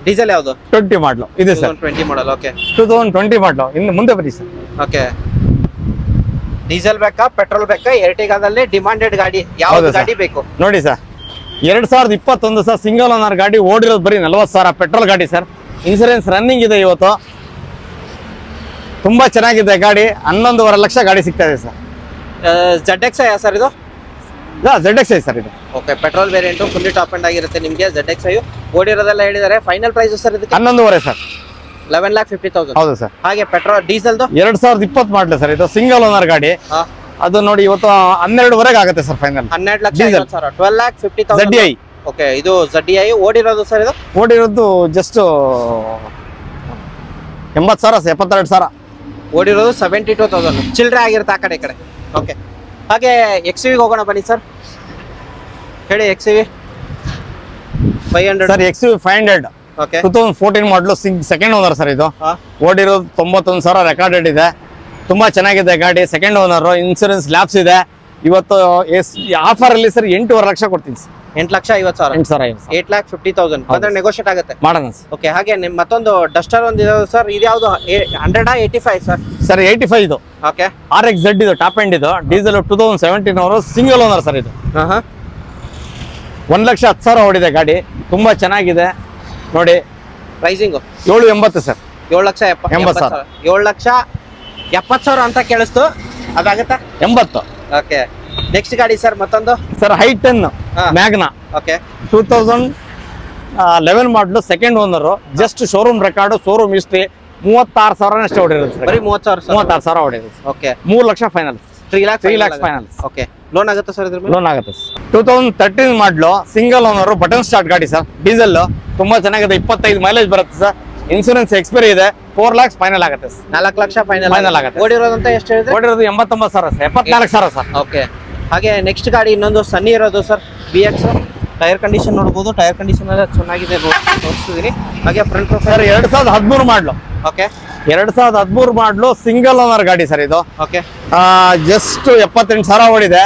ಡೀಸೆಲ್ ಯಾವುದು? 20 ಮಾಡಲು ಇದೆ ಸರ್. 2020 ಮಾಡಲ್. ಓಕೆ 2020 ಮಾಡಲು. ಇನ್ನು ಮುಂದೆ ಬನ್ನಿ ಸರ್. ಓಕೆ ಡೀಸೆಲ್ ಬೇಕಾ ಪೆಟ್ರೋಲ್ ಬೇಕಾ? ಎರ್ಟಿಗಾದಲ್ಲಿ ಡಿಮಾಂಡೆಡ್ ಗಾಡಿ ಯಾವ್ದು ಗಾಡಿ ಬೇಕು ನೋಡಿ ಸರ್. 2021 ಸರ್. ಸಿಂಗಲ್ ಓನರ್ ಗಾಡಿ. ಓಡಿರೋದು ಬರೀ 40,000. ಪೆಟ್ರೋಲ್ ಗಾಡಿ ಸರ್. ಇನ್ಸೂರೆನ್ಸ್ ರನ್ನಿಂಗ್ ಇದೆ ಇವತ್ತು. ತುಂಬಾ ಚೆನ್ನಾಗಿದೆ ಗಾಡಿ, 11.5 ಲಕ್ಷ ಗಾಡಿ ಸಿಗ್ತಾ ಇದೆ ಸರ್. ZX ಸರ್ ಇದು? ZX ಸರ್ ಇದು. Okay, petrol variant fully top end ಆಗಿರುತ್ತೆ ನಿಮಗೆ. ZX ಓಡಿರೋದೆಲ್ಲ ಹೇಳಿದ್ದಾರೆ. ಫೈನಲ್ ಪ್ರೈಸ್ ಸರ್ ಇದಕ್ಕೆ 11.5 ಸರ್. 11,50,000. ಹೌದು ಸರ್. ಹಾಗೆ ಪೆಟ್ರೋಲ್ ಡೀಸೆಲ್ದು 2020 ಮಾಡಲಿ ಸರ್ ಇದು, ಸಿಂಗಲ್ ಓನರ್ ಗಾಡಿ. ಅದು ನೋಡಿ ಇವತ್ತು 12.5 ಆಗುತ್ತೆ ಸರ್ ಫೈನಲ್. 12,50,000. 12,50,000. ZDI. ಓಕೆ, ಇದು ZDI ಓಡಿರೋದು ಸರ್ ಇದು? ಓಡಿರೋದು ಜಸ್ಟ್ 80,000 72,000 ಓಡಿರೋದು 72,000 ಚಿಲ್ಲರೆ ಆಗಿರುತ್ತೆ ಆ ಕಡೆ ಈ ಕಡೆ. ಓಕೆ, ಹಾಗೆ XUV ಹೋಗೋಣ ಬನ್ನಿ ಸರ್. ಹೇಳಿ XUV 500 sir. XUV 500 okay, 2014 model second owner sir ಇದು. ಓಡಿರೋದು 91,000 ರೆಕಾರ್ಡೆಡ್ ಇದೆ. ತುಂಬಾ ಚೆನ್ನಾಗಿದೆ ಗಾಡಿ, ಸೆಕೆಂಡ್ ಓನರ್, ಇನ್ಸೂರೆನ್ಸ್ ಲ್ಯಾಬ್ಸ್ ಇದೆ. ಇವತ್ತು ಆಫರ್ ಅಲ್ಲಿ ಸರ್ 8.5 ಲಕ್ಷ ಕೊಡ್ತೀನಿ ಸರ್. 8,50,000. 8,50,000 ಬಂದ್ರೆ ನೆಗೋಷಿಯೇಟ್ ಆಗುತ್ತೆ. ಮಾಡೋಣ ಸರ್. ಓಕೆ, ಹಾಗೆ ಮತ್ತೊಂದು ಡಸ್ಟರ್ ಒಂದು ಇದೆ ಸರ್. ಇದು ಯಾವುದು 100-85 ಸರ್? ಸರ್ 85 ಇದು. ಓಕೆ, RXZ ಇದು ಟಾಪ್ ಎಂಡ್ ಇದು. ಡೀಸೆಲ್ 2017 ಅವರು, ಸಿಂಗಲ್ ಓನರ್ ಸರ್ ಇದು. 1,10,000 ಓಡಿದೆ ಗಾಡಿ, ತುಂಬಾ ಚೆನ್ನಾಗಿದೆ ನೋಡಿ. Pricing 780 sir. 7,70,000. 7,70,000 ಅಂತ ಕೇಳಿಸ್ತು, ಅದಾಗತ್ತಾ? 80. ಓಕೆ, ನೆಕ್ಸ್ಟ್ ಗಾಡಿ ಸರ್ ಮತ್ತೊಂದು sir i10 Magna. Okay, 2011 model second owner. Just showroom record, showroom history 36,000 ಅಷ್ಟೇ ಹೊಡಿರೋದು ಸರ್. ಬರೀ 30,000. 36,000 ಹೊಡಿರೋದು. Okay, 3 lakh final. 3 lakhs final. Okay, loan ಆಗುತ್ತೆ ಸರ್ ಇದ್ರ ಮೇಲೆ? ಲೋನ್ ಆಗುತ್ತೆ sir. 2013 model single owner, button start ಗಾಡಿ ಸರ್. ಡೀಸೆಲ್ ತುಂಬಾ ಚೆನ್ನಾಗಿದೆ, 25 ಮೈಲೇಜ್ ಬರುತ್ತೆ ಸರ್. ಇನ್ಸೂರೆನ್ಸ್ ಎಕ್ಸ್ಪೈರಿ ಇದೆ. 4 lakhs ಫೈನಲ್ ಆಗುತ್ತೆ ಸರ್. 4 ಲಕ್ಷ ಫೈನಲ್ ಆಗುತ್ತೆ. ಓಡಿರೋದಂತ ಎಷ್ಟು ಹೇಳಿದ್ರೆ? ಓಡಿರೋದು 89,000 ಸರ್. 74,000 ಸರ್. ಓಕೆ, ಹಾಗೆ ನೆಕ್ಸ್ಟ್ ಗಾಡಿ ಇನ್ನೊಂದು ಸನ್ನಿ ಇರೋದು ಸರ್, BX. ಟೈರ್ ಕಂಡೀಷನ್ ನೋಡಬಹುದು, ಟೈರ್ ಕಂಡೀಷನ್ ಎಲ್ಲ ಚೆನ್ನಾಗಿದೆ, ತೋರಿಸ್ತಿದ್ದೀನಿ. ಹಾಗೆ ಫ್ರಂಟ್ ಸರ್ 2013 ಮಾಡಲು. ಓಕೆ, 2013 ಮಾಡಲು ಸಿಂಗಲ್ ಓನರ್ ಗಾಡಿ ಸರ್ ಇದು. ಓಕೆ, ಜಸ್ಟ್ 78,000 ಓಡಿದೆ.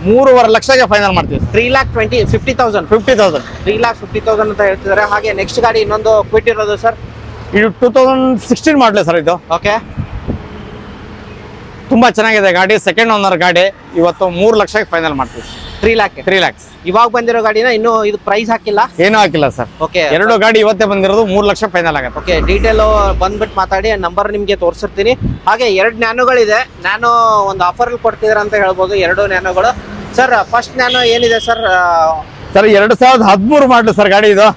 3.5 ಲಕ್ಷಕ್ಕೆ ಫೈನಲ್ ಮಾಡ್ತೀವಿ. 3,50,000. 50,000. 3,50,000 ಅಂತ ಹೇಳ್ತಿದ್ದಾರೆ. ಹಾಗೆ ನೆಕ್ಸ್ಟ್ ಗಾಡಿ ಇನ್ನೊಂದು ಕ್ವಿಟ್ ಇರೋದು ಸರ್. ಇದು 2016 ಮಾಡಲಿ ಸರ್ ಇದು. ಓಕೆ, ತುಂಬಾ ಚೆನ್ನಾಗಿದೆ ಗಾಡಿ, ಸೆಕೆಂಡ್ ಓನರ್ ಗಾಡಿ. ಇವತ್ತು 3 ಲಕ್ಷಕ್ಕೆ ಫೈನಲ್ ಮಾಡ್ತೀವಿ. 3 lakhs. ಇವಾಗ ಬಂದಿರೋ ಗಾಡಿನ ಇನ್ನು ಇದು ಪ್ರೈಸ್ ಹಾಕಿಲ್ಲ, ಏನೂ ಹಾಕಿಲ್ಲ ಸರ್. ಓಕೆ, 2 ಗಾಡಿ ಇವತ್ತೇ ಬಂದಿರೋದು. 3 ಲಕ್ಷ ಫೈನಲ್ ಆಗುತ್ತೆ. ಓಕೆ, ಡೀಟೇಲ್ ಬಂದ್ಬಿಟ್ಟು ಮಾತಾಡಿ, ನಂಬರ್ ನಿಮ್ಗೆ ತೋರಿಸಿರ್ತೀನಿ. ಹಾಗೆ 2 ನ್ಯಾನೋಗಳಿದೆ. ನ್ಯಾನೋ ಒಂದು ಆಫರ್ ಅಲ್ಲಿ ಕೊಡ್ತಿದಾರೆ ಅಂತ ಹೇಳ್ಬೋದು, 2 ನ್ಯಾನೋಗಳು ಸರ್. ಫಸ್ಟ್ ನ್ಯಾನೋ ಏನಿದೆ ಸರ್? ಸರ್ 2013 ಮಾಡಲು ಸರ್ ಗಾಡಿ ಇದು.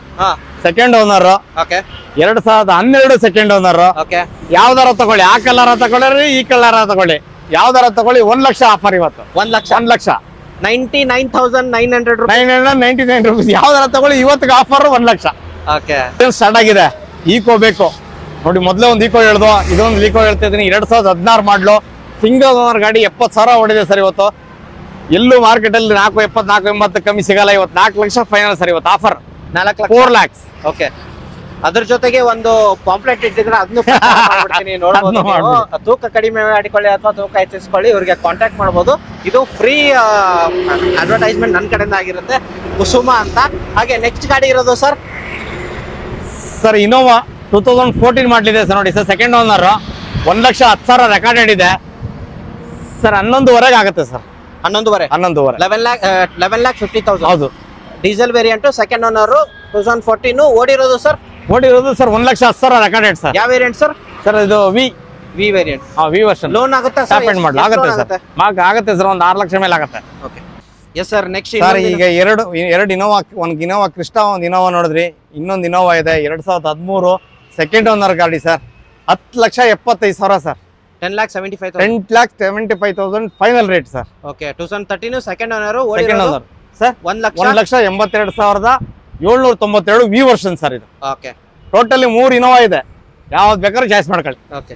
Second owner. Okay, 2012 second owner. Okay, ಯಾವ್ದಾರ ತಗೊಳ್ಳಿ, ಆ ಕಲರ್ ತಗೊಳ್ಳಿ, ಈ ಕಲರ್ ತಗೊಳ್ಳಿ, ಯಾವ್ದಾರ ತಗೊಳ್ಳಿ. 1 ಲಕ್ಷ ಆಫರ್ ಇವತ್ತು. 1 ಲಕ್ಷ. 1 ಲಕ್ಷ 99,900 ರೂಪಾಯಿ. 999 rupees ಯಾವ್ದಾರ ತಗೊಳ್ಳಿ, ಇವತ್ತಿಗೆ ಆಫರ್ 1 ಲಕ್ಷ. ಓಕೆ, ಸ್ಟಾರ್ಟ್ ಆಗಿದೆ. ಈಕೋ ಬೇಕು ನೋಡಿ, ಮೊದಲೇ ಒಂದು ಈಕೋ ಹೇಳ್ದು, ಇದೊಂದು ಈಕೋ ಹೇಳ್ತಾ ಇದೀನಿ. 2016 ಮಾಡಲು ಸಿಂಗಲ್ ಓನರ್ ಗಾಡಿ, 70,000 ಓಡಿದೆ ಸರ್. ಇವತ್ತು ಎಲ್ಲೂ ಮಾರ್ಕೆಟ್ ಅಲ್ಲಿ 470, 480 ಕಮ್ಮಿ ಸಿಗಲ್ಲ. ಇವತ್ತು 4 ಲಕ್ಷ ಫೈನಲ್ ಸರ್. ಇವತ್ತು ಆಫರ್ 4 ಲಕ್ಷ. 4 lakhs. ಓಕೆ, ಅದ್ರ ಜೊತೆಗೆ ಒಂದು ಪಾಂಪ್ಲೆಟ್ ಇಟ್ಟಿದ್ರೆ ಅದನ್ನು ನೋಡಬಹುದು. ತೂಕ ಕಡಿಮೆ ಮಾಡಿಕೊಳ್ಳಿ ಅಥವಾ ತೂಕ ಹೆಚ್ಚಿಸ್ಕೊಳ್ಳಿ, ಇವರಿಗೆ ಕಾಂಟ್ಯಾಕ್ಟ್ ಮಾಡಬಹುದು. ಇದು ಫ್ರೀ ಅಡ್ವರ್ಟೈಸ್ಮೆಂಟ್ ನನ್ನ ಕಡೆಯಿಂದ ಆಗಿರುತ್ತೆ, ಕುಸುಮ ಅಂತ. ಹಾಗೆ ನೆಕ್ಸ್ಟ್ ಗಾಡಿ ಇರೋದು ಸರ್. ಸರ್ ಇನೋವಾ 2014 ಮಾಡಲಿದೆ ಸರ್. ನೋಡಿ ಸರ್, ಸೆಕೆಂಡ್ ಓನರ್. 1,10,000 ರೆಕಾರ್ಡೆಡ್ ಇದೆ ಸರ್. 11.5 ಆಗುತ್ತೆ ಸರ್. 11.5. 11,50,000. ಹೌದು. Diesel variant, second owner, 2014. ಓಡಿರೋದು ಸರ್? ಓಡಿರೋದು ಸರ್ 1,10,000 ರೆಕಾರ್ಡೆಡ್ ಸರ್. ಯಾವ ವೇರಿಯಂಟ್ ಸರ್? ಸರ್ ಇದು V variant. V version. Loan ಆಗುತ್ತಾ ಸರ್? ಆಗುತ್ತೆ ಸರ್. ಆಗುತ್ತೆ ಸರ್, ಒಂದು 6 ಲಕ್ಷ ಮೇಲೆ ಆಗುತ್ತೆ. Okay, yes sir. Next sir ಈಗ ಎರಡು ಇನೋವಾ, ಒಂದು ಇನೋವಾ ಕ್ರಿಸ್ಟಾ, ಒಂದು ಇನೋವಾ ನೋಡಿದ್ರಿ. ಇನ್ನೊಂದು ಇನೋವಾ ಇದೆ 2013 ಸೆಕೆಂಡ್ ಓನರ್ ಗಾಡಿ sir. 10,75,000 sir. 10,75,000. 10,75,000 final rate sir. Okay, 2013 second owner. Second owner sir. 1,82,792 V version sir ಇದು. ಓಕೆ, ಟೋಟಲಿ 3 ಇನೋವಾ ಇದೆ. ಯಾವ್ದು ಬೇಕಾದ್ರೂ ಚಾಯ್ಸ್ ಮಾಡ್ಕೊಳ್ಳಿ. ಓಕೆ.